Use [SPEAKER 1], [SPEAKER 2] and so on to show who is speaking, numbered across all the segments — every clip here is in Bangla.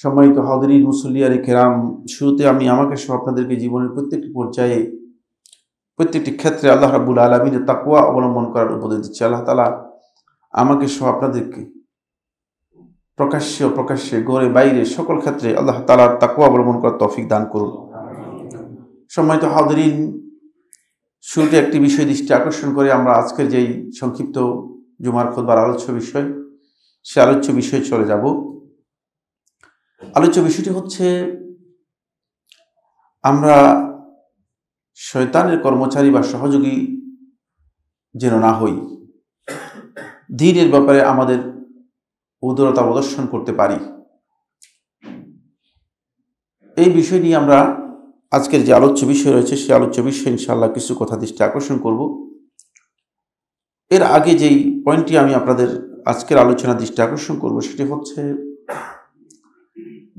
[SPEAKER 1] সম্মানিত হাদিরিন মুসল্লিয়ানে কেরাম, শুরুতে আমি আমাকে সহ আপনাদেরকে জীবনের প্রত্যেকটি পর্যায়ে প্রত্যেকটি ক্ষেত্রে আল্লাহ রাব্বুল আলামিনের তাকওয়া অবলম্বন করার উপদেশ দিচ্ছি। আল্লাহ তাআলা আমাকে সহ আপনাদেরকে প্রকাশ্যে ঘরে বাইরে সকল ক্ষেত্রে আল্লাহ তাআলার তাকওয়া অবলম্বন করার তৌফিক দান করুন। সম্মানিত হাদিরিন, শুরুতে একটি বিষয় দৃষ্টি আকর্ষণ করে আমরা আজকের যেই সংক্ষিপ্ত জুমার খুতবার আলোচ্য বিষয়, সে আলোচ্য বিষয়ে চলে যাব। আলোচ্য বিষয়টি হচ্ছে, আমরা শয়তানের কর্মচারী বা সহযোগী যেন না হই, দ্বীনের ব্যাপারে আমাদের উদারতা প্রদর্শন করতে পারি। এই বিষয় নিয়ে আমরা আজকের যে আলোচ্য বিষয় রয়েছে সে আলোচ্য বিষয়ে ইনশাআল্লাহ কিছু কথা দৃষ্টি আকর্ষণ করব। এর আগে যেই পয়েন্টটি আমি আপনাদের আজকের আলোচনা দৃষ্টি আকর্ষণ করব সেটি হচ্ছে,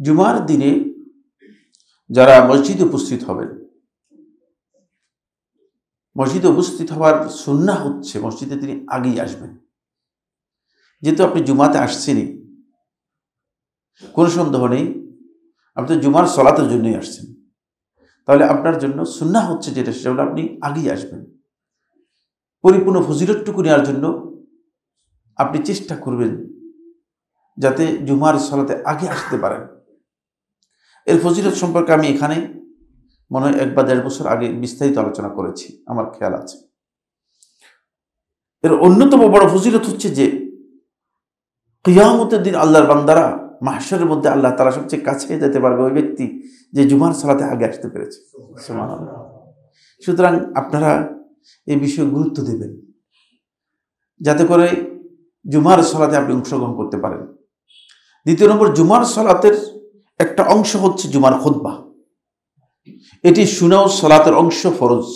[SPEAKER 1] জুমার দিনে যারা মসজিদে উপস্থিত হবেন, মসজিদে উপস্থিত হওয়ার সুন্নাহ হচ্ছে মসজিদে তিনি আগেই আসবেন। যেহেতু আপনি জুমাতে আসছেনই, কোনো সন্দেহ নেই আপনি তো জুমার সলাতের জন্যই আসছেন, তাহলে আপনার জন্য সুন্নাহ হচ্ছে যেটা, সেটা হলো আপনি আগেই আসবেন। পরিপূর্ণ ফজিলতটুকু নেওয়ার জন্য আপনি চেষ্টা করবেন যাতে জুমার সলাতে আগে আসতে পারেন। এর ফজিলত সম্পর্কে আমি এখানে মনে হয় 1 বা 1.5 বছর আগে বিস্তারিত আলোচনা করেছি, আমার খেয়াল আছে। এর অন্যতম বড় ফজিলত হচ্ছে যে, কিয়ামতের দিন আল্লাহর বান্দারা মাহশরের মধ্যে আল্লাহ তাআলা সবচেয়ে কাছে যেতে পারবে ওই ব্যক্তি যে জুমার সালাতে আগে আসতে পেরেছে। সুবহানাল্লাহ। সুতরাং আপনারা এই বিষয়ে গুরুত্ব দেবেন যাতে করে জুমার সালাতে আপনি অংশগ্রহণ করতে পারেন। দ্বিতীয় নম্বর, জুমার সালাতের একটা অংশ হচ্ছে জুমার খুতবা। এটি শুনেও সালাতের অংশ, ফরজ।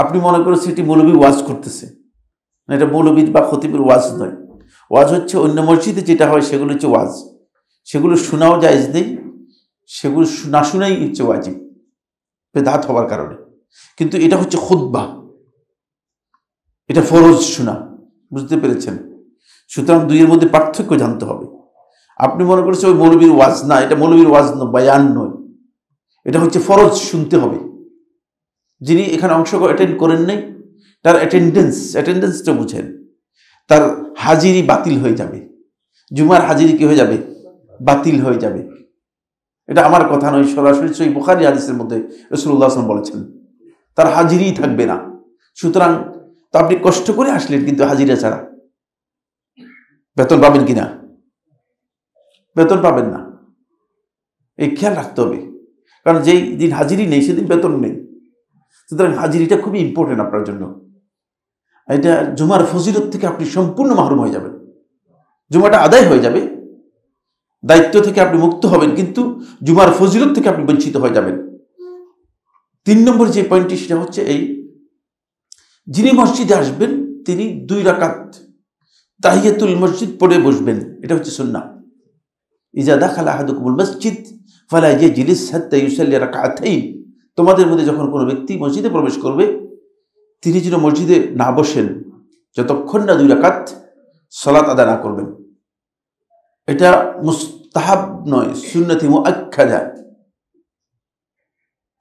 [SPEAKER 1] আপনি মনে করেছেন এটি মৌলবী ওয়াজ করতেছে, না, এটা মৌলবীর বা খতিবের ওয়াজ নয়। ওয়াজ হচ্ছে অন্য মসজিদে যেটা হয় সেগুলো হচ্ছে ওয়াজ, সেগুলো শোনাও জায়েজ নেই, সেগুলো না শোনাই হচ্ছে ওয়াজিব, বেদাত হওয়ার কারণে। কিন্তু এটা হচ্ছে খুতবা, এটা ফরজ শোনা, বুঝতে পেরেছেন? সুতরাং দুইয়ের মধ্যে পার্থক্য জানতে হবে। আপনি মনে করছেন ওই মৌলবীর ওয়াজ, না, এটা মৌলবীর ওয়াজ নয়, বায়ান নয়, এটা হচ্ছে ফরজ, শুনতে হবে। যিনি এখানে অ্যাটেন্ড করেন নাই তার অ্যাটেন্ডেন্সটা বুঝেন, তার হাজিরি বাতিল হয়ে যাবে, জুমার হাজিরি কি হয়ে যাবে? বাতিল হয়ে যাবে। এটা আমার কথা নয়, সরাসরি সহিহ বুখারী হাদিসের মধ্যে রাসূলুল্লাহ সাল্লাল্লাহু আলাইহি ওয়াসাল্লাম বলেছেন, তার হাজিরিই থাকবে না। সুতরাং তো আপনি কষ্ট করে আসলেন, কিন্তু হাজিরা ছাড়া বেতন পাবেন কিনা? বেতন পাবেন না, এই খেয়াল রাখতে হবে। কারণ যেই দিন হাজিরি নেই সেদিন বেতন নেই। সুতরাং হাজিরিটা খুবই ইম্পর্টেন্ট আপনার জন্য। এটা জুমার ফজিলত থেকে আপনি সম্পূর্ণ মাহরুম হয়ে যাবেন। জুমাটা আদায় হয়ে যাবে, দায়িত্ব থেকে আপনি মুক্ত হবেন, কিন্তু জুমার ফজিলত থেকে আপনি বঞ্চিত হয়ে যাবেন। 3 নম্বর যে পয়েন্টটি সেটা হচ্ছে এই, যিনি মসজিদে আসবেন তিনি 2 রাকাত তাহিয়াতুল মসজিদ পড়ে বসবেন, এটা হচ্ছে সুন্নাহ। ইজা দাখালা আহাদুকুমুল মসজিদ ফালা ইয়াজলিস হাত্তা ইউসাল্লি রাকাতাইন। তোমাদের মধ্যে যখন কোনো ব্যক্তি মসজিদে প্রবেশ করবে তিনি যেন মসজিদে না বসেন যতক্ষণ না 2 রাকাত সালাত আদায় না করবেন। এটা মুস্তাহাব নয়, সুন্নতি মুআক্কাদা।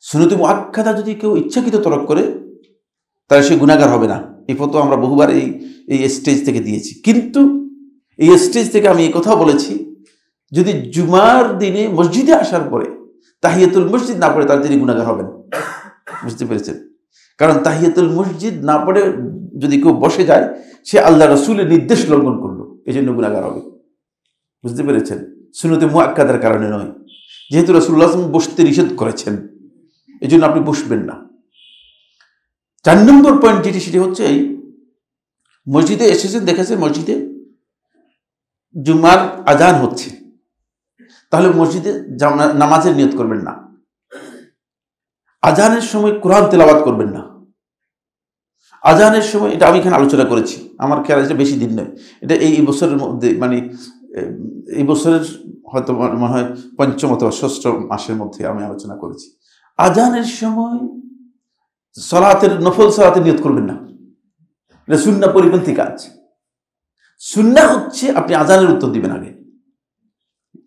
[SPEAKER 1] সুন্নতি মুআক্কাদা যদি কেউ ইচ্ছাকৃত তরক করে তাহলে সে গুনাহগার হবে না। এই ফতোয়া আমরা বহুবার এই স্টেজ থেকে দিয়েছি। কিন্তু এই স্টেজ থেকে আমি এই কথাও বলেছি, যদি জুমার দিনে মসজিদে আসার পরে তাহিয়াতুল মসজিদ না পড়ে তাহলে তিনি গুনাহগার হবেন। বুঝতে পেরেছেন? কারণ তাহিয়াতুল মসজিদ না পড়ে যদি কেউ বসে যায় সে আল্লাহ রাসূলের নির্দেশ লঙ্ঘন করলো, এই জন্য গুনাহগার হবে। বুঝতে পেরেছেন? সুন্নতে মুআক্কাদার কারণে নয়। যেহেতু রাসূলুল্লাহ সাল্লাল্লাহু আলাইহি ওয়াসাল্লাম বসতে নিষেধ করেছেন, এই জন্য আপনি বসবেন না। 4 নম্বর পয়েন্ট যেটি সেটি হচ্ছে এই, মসজিদে এসেছেন, দেখেছেন মসজিদে জুমার আজান হচ্ছে, তাহলে মসজিদে নামাজের নিয়ত করবেন না। আজানের সময় কোরআন তেলাওয়াত করবেন না। আজানের সময়, এটা আমি এখানে আলোচনা করেছি, আমার খেয়াল আছে বেশি দিন নয়, এটা এই বছরের মধ্যে, মানে এই বছরের হয়তো মনে হয় 5ম অথবা 6ষ্ঠ মাসের মধ্যে আমি আলোচনা করেছি। আজানের সময় সালাতের নফল সালাতের নিয়ত করবেন না, এটা সুন্নাহ পরিপন্থী কাজ। সুন্নাহ হচ্ছে আপনি আজানের উত্তর দিবেন আগে।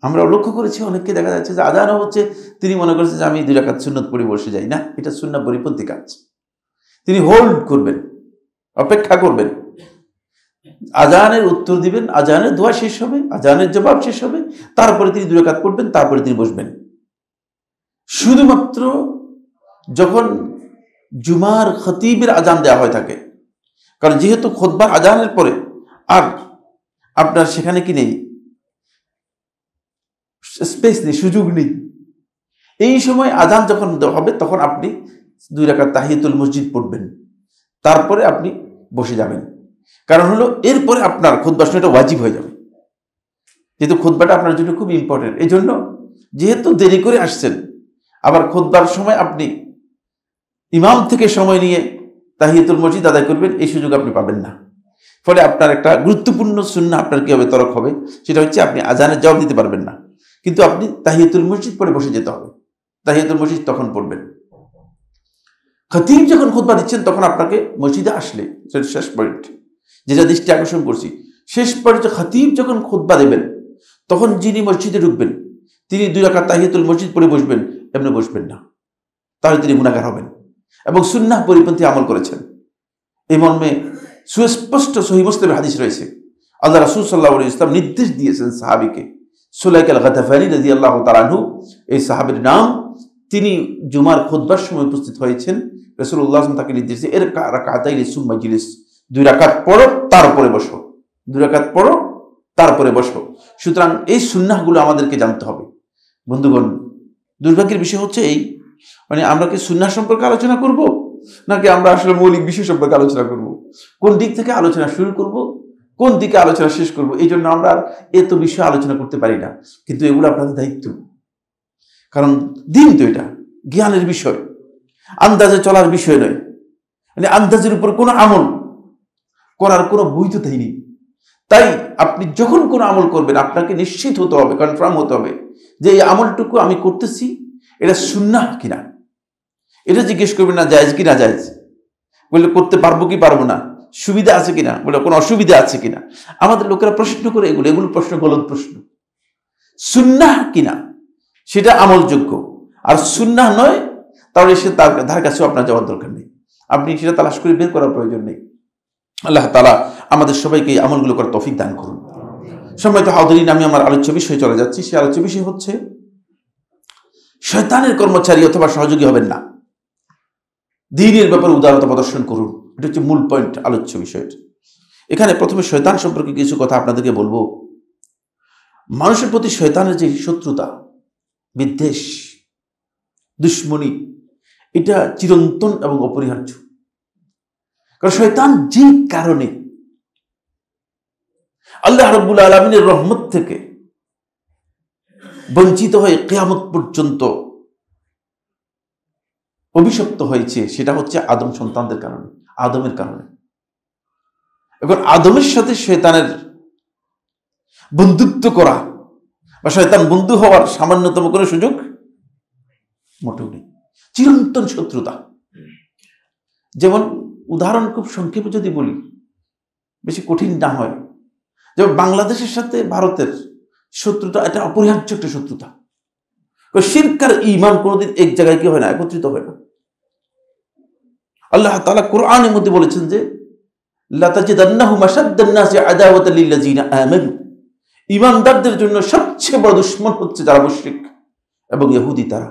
[SPEAKER 1] আমরা লক্ষ্য করেছি অনেককে দেখা যাচ্ছে যে আজানও হচ্ছে, তিনি মনে করছে যে আমি 2 রাকাত সুন্নত পড়ে বসে যাই। না, এটা সুন্নাহ পরিপন্থী কাজ। তিনি হোল্ড করবেন, অপেক্ষা করবেন, আজানের উত্তর দিবেন, আজানের দোয়া শেষ হবে, আজানের জবাব শেষ হবে, তারপরে তিনি 2 রাকাত পড়বেন, তারপরে তিনি বসবেন। শুধুমাত্র যখন জুমার খতিবের আজান দেওয়া হয়ে থাকে, কারণ যেহেতু খুতবার আজানের পরে আর আপনার সেখানে কি নেই, স্পেস নেই, সুযোগ নেই, এই সময় আজান যখন হবে তখন আপনি 2 রাকাত তাহিয়াতুল মসজিদ পড়বেন, তারপরে আপনি বসে যাবেন। কারণ হলো এরপরে আপনার খুতবা শোনাটা ওয়াজিব হয়ে যাবে, যেহেতু খুতবাটা আপনার জন্য খুব ইম্পর্টেন্ট। এই জন্য যেহেতু দেরি করে আসছেন, আবার খুতবার সময় আপনি ইমাম থেকে সময় নিয়ে তাহিয়াতুল মসজিদ আদায় করবেন, এই সুযোগ আপনি পাবেন না। ফলে আপনার একটা গুরুত্বপূর্ণ সুন্নাহ আপনার কি হবে, তরক হবে। সেটা হচ্ছে আপনি আজানের জবাব দিতে পারবেন না, কিন্তু আপনি তাহিয়াতুল মসজিদ পড়ে বসে যেতে হবে। তাহিয়াতুল মসজিদ তখন পড়বেন। খতিব যখন খুতবা দিচ্ছেন তখন আপনাকে মসজিদে আসলে, শেষ পয়েন্ট যেটা দৃষ্টি আকর্ষণ করছি, শেষ পয়েন্টে খতিব যখন খুতবা দেবেন তখন যিনি মসজিদে ঢুকবেন তিনি 2 রাকাত তাহিয়াতুল মসজিদ পড়ে বসবেন, এমনি বসবেন না, তাহলে তিনি গুনাহগার হবেন এবং সুন্নাহ পরিপন্থী আমল করেছেন। এই মর্মে সুস্পষ্ট সহিহ মুসলিমের হাদিস রয়েছে। আল্লাহ রাসূল সাল্লাল্লাহু আলাইহি ওয়াসাল্লাম নির্দেশ দিয়েছেন সাহাবীকে, সুলাইক আল-গাতাফানি রাদিয়াল্লাহু তাআলা আনহু, এই সাহাবীর নাম, তিনি জুমার খুতবার সময় উপস্থিত হয়েছেন। রাসূলুল্লাহ সাল্লাল্লাহু আলাইহি ওয়াসাল্লাম তাকে নির্দেশ দিয়ে এর রাকাতাইনি সুম্মা জিলিস, 2 রাকাত পড়ো তারপরে বসো, 2 রাকাত পড়ো তারপরে বসো। সুতরাং এই সুন্নাহগুলো আমাদেরকে জানতে হবে। বন্ধুগণ, দুর্ভাগ্যের বিষয় হচ্ছে এই, মানে আমরা কি সুন্নাহ সম্পর্কে আলোচনা করব, নাকি আমরা আসলে মৌলিক বিষয় সম্পর্কে আলোচনা করব, কোন দিক থেকে আলোচনা শুরু করব, কোন দিকে আলোচনা শেষ করব, এই জন্য আমরা আর এত বিষয় আলোচনা করতে পারি না। কিন্তু এগুলো আপনাদের দায়িত্ব, কারণ দিন তো এটা জ্ঞানের বিষয়, আন্দাজে চলার বিষয় নয়। মানে আন্দাজের উপর কোনো আমল করার কোনো বৈধতাই নেই। তাই আপনি যখন কোনো আমল করবেন আপনাকে নিশ্চিত হতে হবে, কনফার্ম হতে হবে যে এই আমলটুকু আমি করতেছি এটা সুন্নাহ কিনা। এটা জিজ্ঞেস করবেন না জায়েজ কি না জায়েজ, বলে করতে পারবো কি পারবো না, সুবিধা আছে কিনা, বলে কোনো অসুবিধা আছে কিনা। আমাদের লোকেরা প্রশ্ন করে এগুলো প্রশ্ন গলত প্রশ্ন। সুন্নাহ কিনা সেটা আমলযোগ্য, আর সুন্নাহ নয় তাহলে সে তার ধার কাছেও আপনার যাওয়ার দরকার নেই, আপনি সেটা তালাশ করে বের করার প্রয়োজন নেই। আল্লাহ তাআলা আমাদের সবাইকে এই আমলগুলো করার তৌফিক দান করুন। সম্মানিত হাজিরিন, আমি আমার আলোচ্য বিষয়ে চলে যাচ্ছি। সেই আলোচ্য বিষয় হচ্ছে শয়তানের কর্মচারী অথবা সহযোগী হবেন না, দ্বীনের ব্যাপারে উদারতা প্রদর্শন করুন। এটা হচ্ছে মূল পয়েন্ট আলোচ্য বিষয়টা। এখানে প্রথমে শয়তান সম্পর্কে কিছু কথা আপনাদেরকে বলবো। মানুষের প্রতি শয়তানের যে শত্রুতা, বিদ্বেষ, দুশ্মনী, এটা চিরন্তন এবং অপরিহার্য। কারণ শয়তান যে কারণে আল্লাহ রাব্বুল আলামিনের রহমত থেকে বঞ্চিত হয়ে কিয়ামত পর্যন্ত অভিশপ্ত হয়েছে, সেটা হচ্ছে আদম সন্তানদের কারণে, আদমের কারণে। এখন আদমের সাথে শয়তানের বন্ধুত্ব করা বা শয়তান বন্ধু হওয়ার সামান্যতম কোনো সুযোগ মোটেও নেই। চিরন্তন শত্রুতা। যেমন উদাহরণ খুব সংক্ষেপে যদি বলি, বেশি কঠিন না হয়, যেমন বাংলাদেশের সাথে ভারতের শত্রুতা, এটা অপরিহার্য একটা শত্রুতা। শিরক আর ঈমান কোনোদিন এক জায়গায় কি হয় না, একত্রিত হয় না। আল্লাহ তাআলা কোরআনের মধ্যে বলেছেন যে লাতাজিদান্নাহুম আশাদ্দান নাসি আদাওয়াতাল লিল্লাযিনা আমানু, ঈমানদারদের জন্য সবচেয়ে বড় দুশমন হচ্ছে যারা মুশরিক এবং ইহুদি তারা।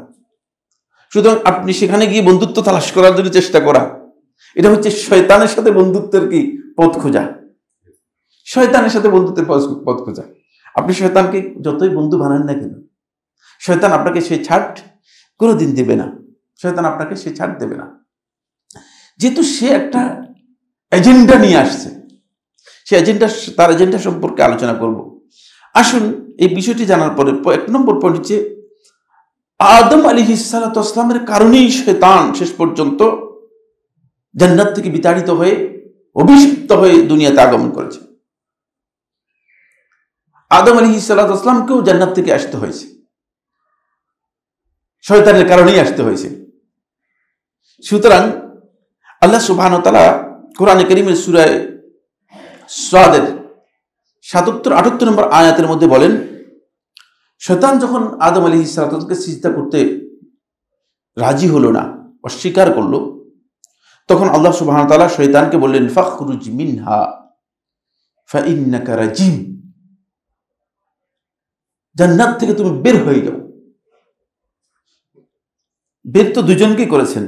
[SPEAKER 1] সুতরাং আপনি সেখানে গিয়ে বন্ধুত্ব তালাশ করার জন্য চেষ্টা করা, এটা হচ্ছে শয়তানের সাথে বন্ধুত্বের কি পথ খোঁজা, শয়তানের সাথে বন্ধুত্বের পথ খোঁজা। আপনি শয়তানকে যতই বন্ধু বানান না কেন, শয়তান আপনাকে সে ছাড় কোনোদিন দেবে না, শয়তান আপনাকে সে ছাড় দেবে না। যেহেতু সে একটা এজেন্ডা নিয়ে আসছে, সে এজেন্ডা, তার এজেন্ডা সম্পর্কে আলোচনা করব। আসুন এই বিষয়টি জানার পরে 1 নম্বর পয়েন্ট হচ্ছে আদম আলাইহিস সালাতু ওয়াস সালামের কারণেই শয়তান শেষ পর্যন্ত জান্নাত থেকে বিতাড়িত হয়ে অভিশপ্ত হয়ে দুনিয়াতে আগমন করেছে। আদম আলাইহিস সালাতু ওয়াস সালামকেও জান্নাত থেকে আসতে হয়েছে, শয়তানের কারণেই আসতে হয়েছে। সুতরাং আল্লাহ সুবহানাহু ওয়া তাআলা কোরআনে কারীমের সূরা সাদের 77-78 নম্বর আয়াতের মধ্যে বলেন, শয়তান যখন আদম আলাইহিস সালামকে সিজদা করতে রাজি হলো না, অস্বীকার করলো, তখন আল্লাহ সুবহানাহু ওয়া তাআলা শয়তানকে বললেন, ফাখরুজ মিনহা ফাইন্নাকা রাজিম, জান্নাত থেকে তুমি বের হয়ে যাও। বের তো দুজনকে করেছেন,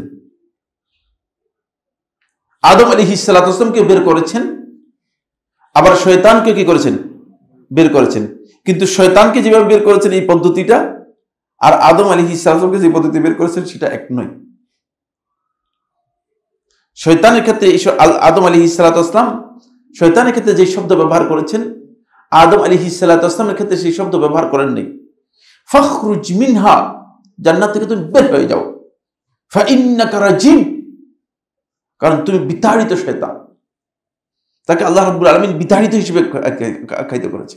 [SPEAKER 1] আদম আলাইহিস সালামকে বের করেছেন, আবার শয়তানকে কি করেছেন? বের করেছেন। কিন্তু শয়তানকে যেভাবে বের করেছেন এই পদ্ধতিটা, আর আদম আলাইহিস সালামকে যে পদ্ধতি বের করেছেন সেটা এক নয়। শয়তানের ক্ষেত্রে আদম আলাইহিস সালাম শয়তানের ক্ষেত্রে যে শব্দ ব্যবহার করেছেন, আদম আলাইহিস সালামের ক্ষেত্রে সেই শব্দ ব্যবহার করেন নাই। ফাখরুজ মিনহা, জান্নাত থেকে তুমি বের হয়ে যাও, ফাইন্নাকা রাজিম, কারণ তুমি বিতাড়িত শয়তান। তাকে আল্লাহ রাব্বুল আলামিন বিতাড়িত হিসেবে আখ্যায়িত করেছে।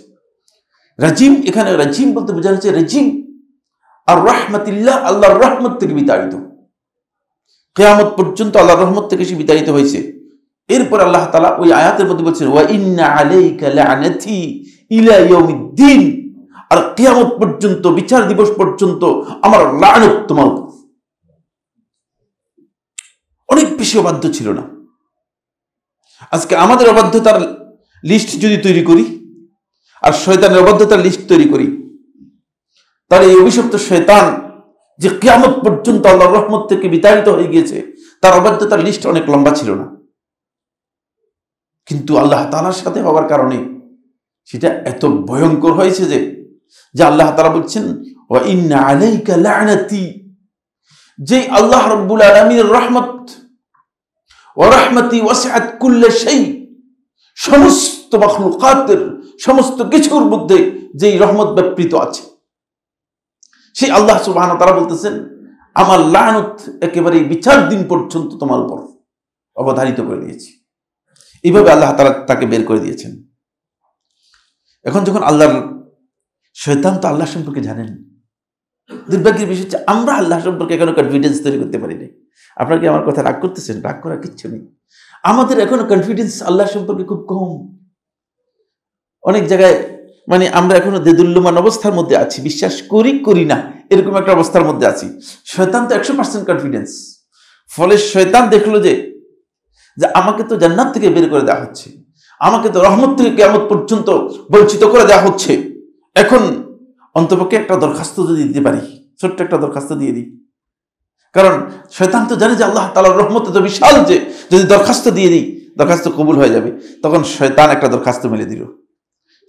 [SPEAKER 1] রাজিম, এখানে রাজিম বলতে বোঝানো হচ্ছে রাজিম আর রাহমাতিল্লাহ, আল্লাহর রহমত থেকে বিতাড়িত। কিয়ামত পর্যন্ত আল্লাহর রহমত থেকে সে বিতাড়িত হয়েছে। এরপর আল্লাহ তাআলা ওই আয়াতের মধ্যে বলছেন, ওয়া ইন্না আলাইকা লা'নাতি ইলা ইয়াউমিদ্দিন, আর কিয়ামত পর্যন্ত, বিচার দিবস পর্যন্ত আমার লানত তোমার উপর। অনেক বেশি অবাধ্য ছিল না। আজকে আমাদের অবাধ্যতার লিস্ট যদি তৈরি করি আর শয়তানের অবাধ্যতার লিস্ট তৈরি করি, তাহলে এই অভিশপ্ত শয়তান যে কিয়ামত পর্যন্ত আল্লাহর রহমত থেকে বিতাড়িত হয়ে গিয়েছে, তার অবাধ্যতার লিস্ট অনেক লম্বা ছিল না। কিন্তু আল্লাহ তাআলার সাথে হওয়ার কারণে সেটা এত ভয়ঙ্কর হয়েছে যে আল্লাহ তাআলা বলছেন, ওয়া ইন্না আলাইকা লা'নাতি, যে আল্লাহ রাব্বুল আলামিনের রহমত, ওয়া রাহমাতি ওয়াসিআত কুল্লা শাই, সমস্ত মাখলুকাতের, সমস্ত কিছুর মধ্যে যেই রহমত ব্যাপৃত আছে, সেই আল্লাহ সুবহানাহু ওয়া তাআলা বলতেছেন, আমার লানত একেবারে বিচার দিন পর্যন্ত তোমার উপর অবধারিত করে দিয়েছি। এইভাবে আল্লাহ তাআলা তাকে বের করে দিয়েছেন। এখন যখন শয়তান তো আল্লাহ সম্পর্কে জানেন, দুর্ভাগ্যের বিষয় হচ্ছে আমরা আল্লাহ সম্পর্কে এখনো কনফিডেন্স তৈরি করতে পারি না। আপনারা কি আমার কথা রাগ করতেছেন? রাগ করার কিচ্ছু নেই। আমাদের এখনো কনফিডেন্স আল্লাহ সম্পর্কে খুব কম। অনেক জায়গায় মানে আমরা এখনো দেদুল্যমান অবস্থার মধ্যে আছি, বিশ্বাস করি না এরকম একটা অবস্থার মধ্যে আছি। শয়তান তো 100% কনফিডেন্স। ফলে শয়তান দেখলো যে আমাকে তো জান্নাত থেকে বের করে দেওয়া হচ্ছে, আমাকে তো রহমত থেকে কিয়ামত পর্যন্ত বঞ্চিত করে দেওয়া হচ্ছে, এখন অন্তপক্ষে একটা দরখাস্ত যদি দিতে পারি, ছোট্ট একটা দরখাস্ত দিয়ে দিই। কারণ শয়তান তো জানে যে আল্লাহ তাআলার রহমত তো বিশাল, যে যদি দরখাস্ত দিয়ে দিই দরখাস্ত কবুল হয়ে যাবে। তখন শয়তান একটা দরখাস্ত মেলে দিল।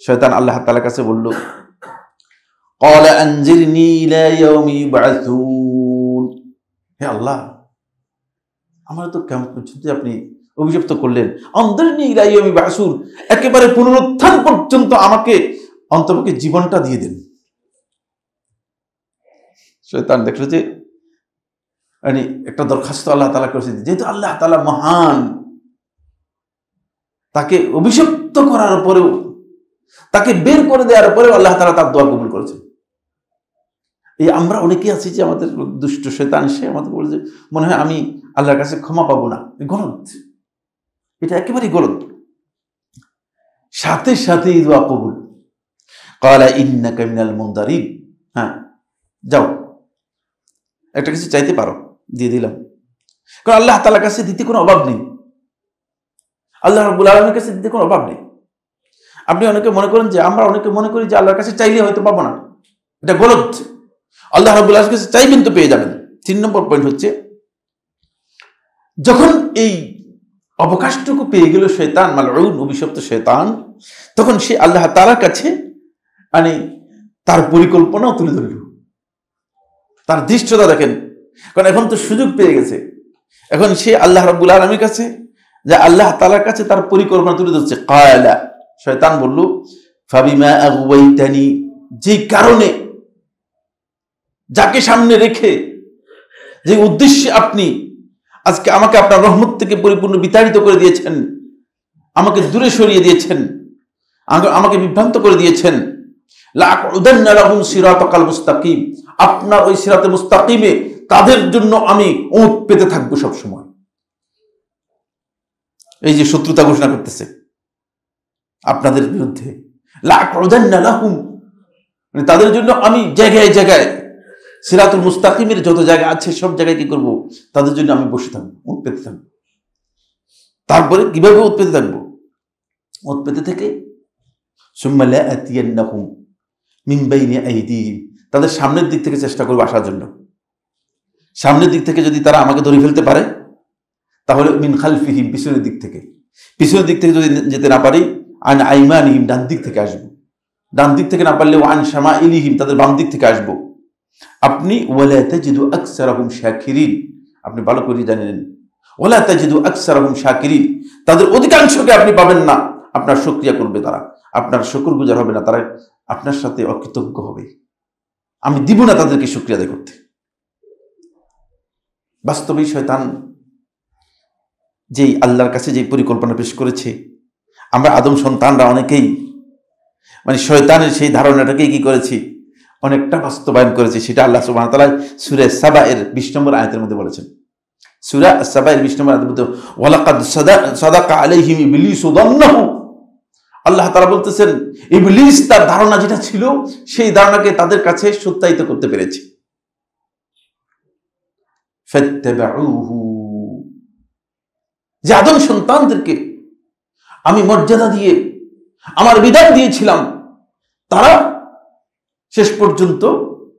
[SPEAKER 1] শয়তান আল্লাহ তাআলার কাছে বলল, ক্বালা আনজিরনি ইলা ইয়াউমি ইউবআসুন, হে আল্লাহ, আমার তো কিয়ামত পর্যন্ত আপনি অভিশপ্ত করলেন, আনজিরনি ইলা ইয়াউমি ইউবআসুন, একেবারে পুনরুত্থান পর্যন্ত আমাকে অন্তপক্ষে জীবনটা দিয়ে দেন। শয়তান দেখলো যে মানে একটা দরখাস্ত আল্লাহ তাআলা করেছেন, যেহেতু আল্লাহ তাআলা মহান, তাকে অভিশপ্ত করার পরেও, তাকে বের করে দেওয়ার পরেও আল্লাহ তাআলা তার দোয়া কবুল করেছেন। এই আমরা অনেকেই আছি যে আমাদের দুষ্ট শয়তান সে আমাদের বলে যে মনে হয় আমি আল্লাহর কাছে ক্ষমা পাবো না। গলত, এটা একেবারেই গলত। সাথে সাথে দোয়া কবুল। ক্বালা ইন্নাকা মিনাল মুনদারিন, হ্যাঁ যাও, একটা কিছু চাইতে পারো, দিয়ে দিলাম। কারণ আল্লাহ তাআলার কাছে দিতে কোনো অভাব নেই, আল্লাহ রাব্বুল আলামিনের কাছে দিতে কোনো অভাব নেই। আপনি অনেকে মনে করেন যে, আমরা অনেকে মনে করি যে আল্লাহর কাছে চাইলে হয়তো পাবো না, এটা গলত। আল্লাহ রাব্বুল আলামিনের কাছে চাইবেন তো পেয়ে যাবেন। 3 নম্বর পয়েন্ট হচ্ছে, যখন এই অবকাশটুকু পেয়ে গেল শয়তান, মালউন অভিশপ্ত শয়তান, তখন সে আল্লাহ তাআলার কাছে মানে তার পরিকল্পনাও তুলে ধরল, তার দৃষ্টতা দেখেন। কারণ এখন তো সুযোগ পেয়ে গেছে, এখন সে আল্লাহ রাব্বুল আলামিনের কাছে, যে আল্লাহ তাআলার কাছে তার পরিকল্পনা তুলে ধরছে। ক্বালা, শয়তান বলল, ফাবিমা আগওয়াইতানি, যে কারণে, যাকে সামনে রেখে, যে উদ্দেশ্যে আপনি আজকে আমাকে আপনার রহমত থেকে পরিপূর্ণ বিতাড়িত করে দিয়েছেন, আমাকে দূরে সরিয়ে দিয়েছেন, আমাকে বিভ্রান্ত করে দিয়েছেন, লাআকুদান্না লাহুম সিরাতাকাল মুস্তাকিম, আপনার ওই সিরাতে মুস্তাকিমে তাদের জন্য আমি ওঁত পেতে থাকবো সব সময়। এই যে শত্রুতা ঘোষণা করতেছে আপনাদের বিরুদ্ধে, লাআকুদান্না লাহুম, মানে তাদের জন্য আমি জায়গায় জায়গায় সিরাতুল মুস্তাকিমের যত জায়গা আছে সব জায়গায় কি করব, তাদের জন্য আমি বসে থাকবো, উঠ পেতে থাকবো। তারপরে কিভাবে উঠ পেতে থাকবো? উঠ পেতে থেকে সুম্মা লা আতিয়ান্নাহুম মিন বাইনি আইদিহিম, তাদের সামনের দিক থেকে চেষ্টা করবো আসার জন্য। সামনের দিক থেকে যদি তারা আমাকে ধরে ফেলতে পারে তাহলে মিন খালফিহিম, পিছনের দিক থেকে। পিছনের দিক থেকে যদি যেতে না পারি আন আইমানিহিম, ডান দিক থেকে আসবো। ডান দিক থেকে না পারলে আন শামাইলিহিম, তাদের বাম দিক থেকে আসবো। আপনি ওয়ালা তাজিদু আকসারাহুম শাকিরিন, আপনি ভালো করে জানেন ওয়ালা তাজিদু আকসারাহুম শাকিরিন, তাদের অধিকাংশকে আপনি পাবেন না আপনার শুকরিয়া করবে, তারা আপনার শুকরগুজার হবে না, তারা আপনার সাথে অকৃতজ্ঞ হবে। আমি দিব না তাদেরকে শুকরিয়া আদায় করতে। বাস্তবেই শয়তান যেই আল্লাহর কাছে যে পরিকল্পনা পেশ করেছে, আমরা আদম সন্তানরা অনেকেই মানে শয়তানের সেই ধারণাটাকে কি করেছি, অনেকটা বাস্তবায়ন করেছে। সেটা আল্লাহ সুবহানাহু ওয়া তাআলা সূরা সাবা এর 20 নম্বর আয়াতের মধ্যে বলেছেন। সূরা সাবা এর 20 নম্বর আয়াতের মধ্যে ওয়ালাকাদ সাদাকা আলাইহিম ইবলিসু যান্নাহু, আল্লাহ তাআলা বলতেছেন ইবলিস তার ধারণা যেটা ছিল সেই ধারণাকে তাদের কাছে সত্যায়িত করতে পেরেছে। ফাত্তাবাউহু, যে আদম সন্তানদেরকে আমি মর্যাদা দিয়ে আমার বিধান দিয়েছিলাম, তারা শেষ পর্যন্ত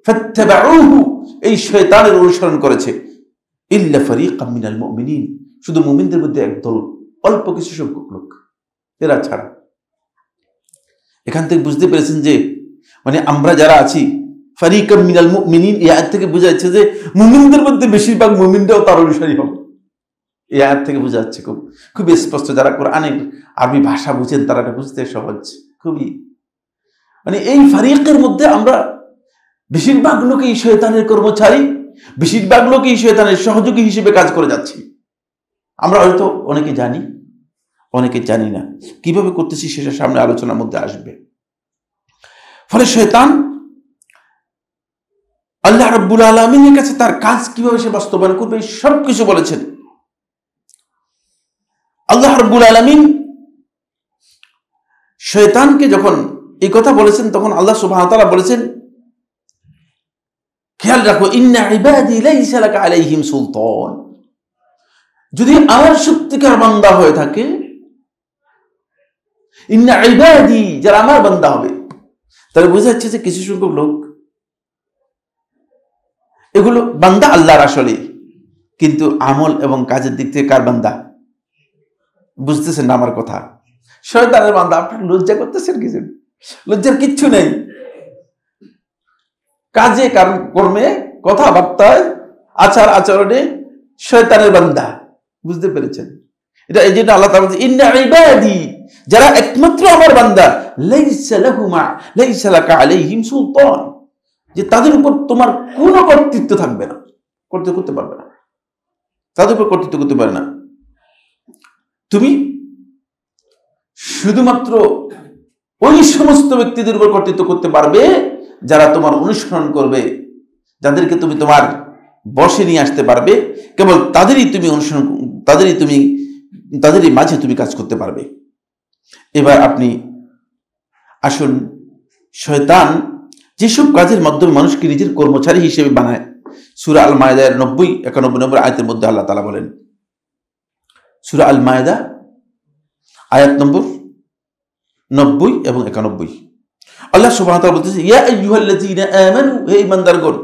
[SPEAKER 1] ফাত্তাবাউহু, এই শয়তানের অনুসরণ করেছে। ইল্লা ফারিকাম মিনাল মুমিনিন, শুধু মুমিনদের মধ্যে একদল অল্প কিছু সংখ্যক লোক, এরা ছাড়া। এখান থেকে বুঝতে পেরেছেন যে মানে আমরা যারা আছি ফারিকাম মিনাল মুমিনিন, এই আয়াত থেকে বোঝা যাচ্ছে যে মুমিনদের মধ্যে বেশিরভাগ মুমিনরাও তার অনুসারী হবে। এই আয়াত থেকে বোঝা যাচ্ছে খুবই স্পষ্ট। যারা কোরআনের আরবি ভাষা বুঝেন তারা এটা বুঝতে সহজ, খুবই মানে এই ফারিকের মধ্যে আমরা বেশিরভাগ লোকই শয়তানের কর্মচারী, বেশিরভাগ লোকই শয়তানের সহযোগী হিসেবে কাজ করে যাচ্ছি। আমরা হয়তো অনেকে জানি, অনেকে জানি না। কিভাবে করতেছি সেটা সামনে আলোচনার মধ্যে আসবে। ফলে শয়তান আল্লাহ রাব্বুল আলামিনের কাছে তার কাজ কিভাবে সে বাস্তবায়ন করবে সব কিছু বলেছেন। আল্লাহ রাব্বুল আলামিন শয়তানকে যখন এই কথা বলেছেন তখন আল্লাহ সুবহানাহু ওয়া তাআলা বলেছেন, খেয়াল রাখো, ইন্না ইবাদি লাইসা লাকা আলাইহিম সুলতান, যদি আমার সত্যিকার বান্দা হয়ে থাকে, ইন্না ইবাদি, যারা আমার বান্দা হবে, তাহলে বোঝা যাচ্ছে যে কিছু সংখ্যক লোক এগুলো বান্দা আল্লাহর আসলে, কিন্তু আমল এবং কাজের দিক থেকে কার বান্দা? বুঝতেছেন না আমার কথা? শয়তানের বান্দা। আপনি লজ্জা করতেছেন কিছু? লজ্জার কিচ্ছু নেই। কাজে কর্মে কথাবার্তায় আচার আচরণে শয়তানের বান্দা। বুঝতে পেরেছেন? এটা এই জন্য আল্লাহ তাআলা বলেন ইন্না ইবাদি, যারা একমাত্র আমার বান্দা, লাইসা লাকা আলাইহিম সুলতান, যে তাদের উপর তোমার কোনো কর্তৃত্ব থাকবে না, কর্তৃত্ব করতে পারবে না, তাদের উপর কর্তৃত্ব করতে পারে না। তুমি শুধুমাত্র ওই সমস্ত ব্যক্তিদের উপর কর্তৃত্ব করতে পারবে যারা তোমার অনুসরণ করবে, যাদেরকে তুমি তোমার বশে নিয়ে আসতে পারবে, কেবল তাদেরই তুমি অনুসরণ, তাদেরই মাঝে তুমি কাজ করতে পারবে। এবার আপনি আসুন, শয়তান যেসব কাজের মাধ্যমে মানুষকে নিজের কর্মচারী হিসেবে বানায়, সূরা আল মায়েদার 90-91 নম্বর আয়াতের মধ্যে আল্লাহ তাআলা বলেন, সূরা আল মায়েদা আয়াত নম্বর 90 এবং 91, আল্লাহ সুবহানাহু ওয়া তাআলা বলতেছে, ইয়া আইয়ুহাল্লাযীনা আমানু, হে ঈমানদারগণ,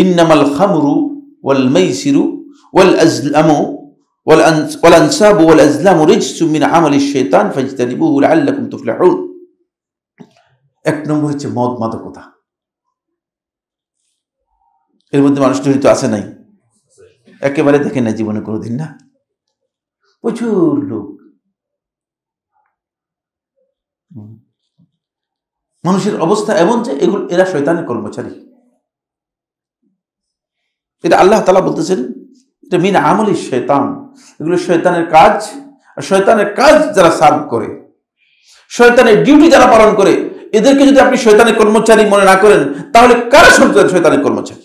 [SPEAKER 1] ইন্নামাল খামরু ওয়াল মাইসিরু ওয়াল আজলামু ওয়াল আনসাবু ওয়াল আজলামু রিজসুম মিন আমালিশ শাইতান ফাজতানিবুহু লাআল্লাকুম তুফলিহুন। এক নম্বর হচ্ছে মদ মাদকতা। এর মধ্যে মানুষ জড়িত আছে নাই? একেবারে দেখেন না জীবনে কোনোদিন, না? প্রচুর লোক, মানুষের অবস্থা এমন যে এরা শয়তানের কর্মচারী। এটা আল্লাহ তাআলা বলতেছেন এটা মিন আমলি শয়তান, এগুলো শয়তানের কাজ। আর শয়তানের কাজ যারা সার্ভ করে, শয়তানের ডিউটি যারা পালন করে, এদেরকে যদি আপনি শয়তানের কর্মচারী মনে না করেন, তাহলে কারা শয়তানের কর্মচারী?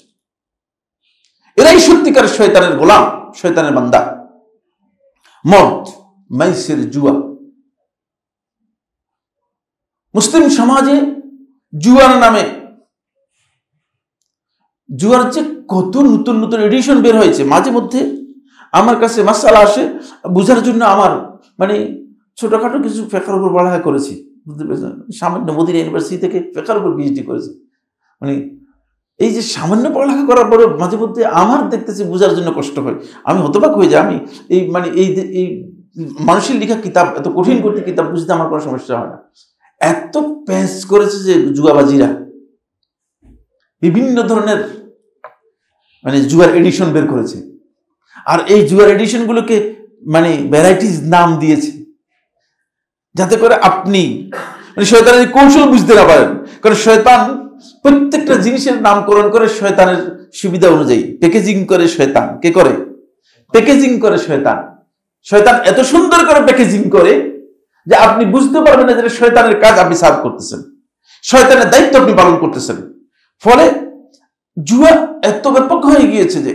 [SPEAKER 1] এরাই সত্যিকার শয়তানের গোলাম, শয়তানের বান্দা। মদ, মাইসির, জুয়া। মুসলিম সমাজে জুয়ার নামে জুয়ার যে কত নতুন নতুন এডিশন বের হয়েছে, মাঝে মধ্যে আমার কাছে মাসালা আসে বোঝার জন্য, আমার মানে ছোটখাটো কিছু ফেকার উপর পড়ালেখা করেছি, বুঝতে পেরেছেন, সামান্য মদিনা ইউনিভার্সিটি থেকে ফেকার উপর পিএইচডি করেছি। মানে এই যে সামান্য পড়ালেখা করার পরে মাঝে মধ্যে আমার দেখতেছি বোঝার জন্য কষ্ট হয়, আমি হতবাক হয়ে যাই। আমি এই মানে এই মানুষের লেখা কিতাব, এত কঠিন কঠিন কিতাব বুঝতে আমার কোনো সমস্যা হয় না। এত প্যাচ করেছে যে জুয়াবাজিরা বিভিন্ন ধরনের মানে জুয়ার এডিশন বের করেছে, আর এই জুয়ার এডিশন গুলোকে মানে ভ্যারাইটিস নাম দিয়েছে, যাতে করে আপনি মানে শয়তানের কৌশল বুঝতে না পারেন। কারণ শয়তান প্রত্যেকটা জিনিসের নামকরণ করে শয়তানের সুবিধা অনুযায়ী, প্যাকেজিং করে শয়তান। কে করে? প্যাকেজিং করে শয়তান। শয়তান এত সুন্দর করে প্যাকেজিং করে যে আপনি বুঝতে পারবেন না যে শয়তানের কাজ আপনি সার্ভ করতেছেন, শয়তানের দায়িত্ব আপনি পালন করতেছেন। ফলে জুয়া এত ব্যাপক হয়ে গিয়েছে যে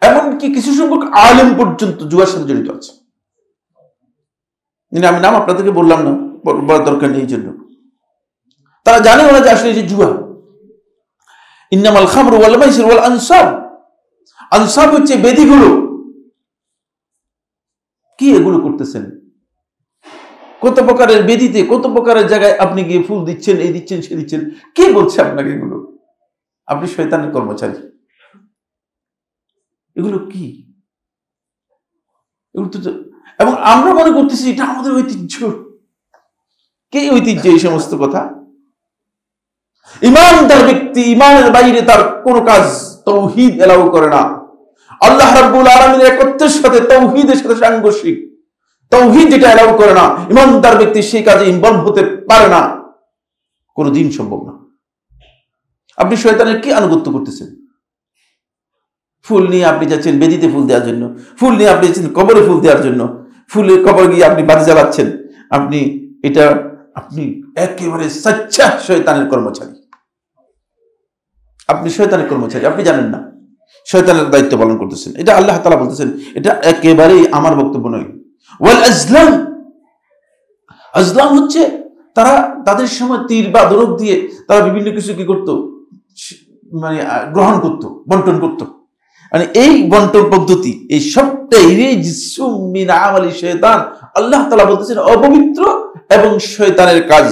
[SPEAKER 1] এমনকি কিছু সংখ্যক আলেম পর্যন্ত জুয়ার সাথে জড়িত আছে। আমি নাম আপনাদেরকে বললাম না, বলার দরকার নেই। এই জন্য তারা জানে না যে আসলে এই যে জুয়া, ইন্নামাল খামরু ওয়াল মাইসির ওয়াল আনসাব, আনসাব হচ্ছে বেদিগুলো। কি এগুলো করতেছেন? কত প্রকারের বেদিতে, কত প্রকারের জায়গায় আপনি গিয়ে ফুল দিচ্ছেন, এই দিচ্ছেন, সে দিচ্ছেন। কে বলছে আপনাকে এগুলো? আপনি শয়তানের কর্মচারী। এগুলো কি? এগুলো তো, এবং আমরা মনে করতেছি এটা আমাদের ঐতিহ্য। কে ঐতিহ্য? এই সমস্ত কথা ইমানদার ব্যক্তি ইমানের বাইরে তার কোনো কাজ তাওহীদ এলাও করে না। আল্লাহ রাব্বুল আলামিনের একত্বের সাথে তাওহীদের সাথে সাংঘর্ষিক, তাওহীদ যেটা এলাও করে না, ইমানদার ব্যক্তি সেই কাজে ইনভলভ হতে পারে না, কোনোদিন সম্ভব না। আপনি শয়তানের কি আনুগত্য করতেছেন? ফুল নিয়ে আপনি যাচ্ছেন বেদিতে ফুল দেওয়ার জন্য, ফুল নিয়ে আপনি যাচ্ছেন কবরে ফুল দেওয়ার জন্য, ফুলের কবর গিয়ে আপনি বাতি জ্বালাচ্ছেন। আপনি এটা আপনি একেবারে সচ্চা শয়তানের কর্মচারী। আপনি শয়তানের কর্মচারী, আপনি জানেন না, শয়তানের দায়িত্ব পালন করতেছেন। এটা আল্লাহ তাআলা বলতেছেন, এটা একেবারেই আমার বক্তব্য নয়। ওয়াল আজলাম, আজলাম হচ্ছে তারা তাদের সময় তীর বা ধনুক দিয়ে তারা বিভিন্ন কিছু কি করতো, মানে গ্রহণ করত, বন্টন করত। মানে এই বন্টন পদ্ধতি, এই সবটাই রিজসুম মিন আমালি শয়তান। আল্লাহ তাআলা বলতেছেন অপবিত্র এবং শয়তানের কাজ,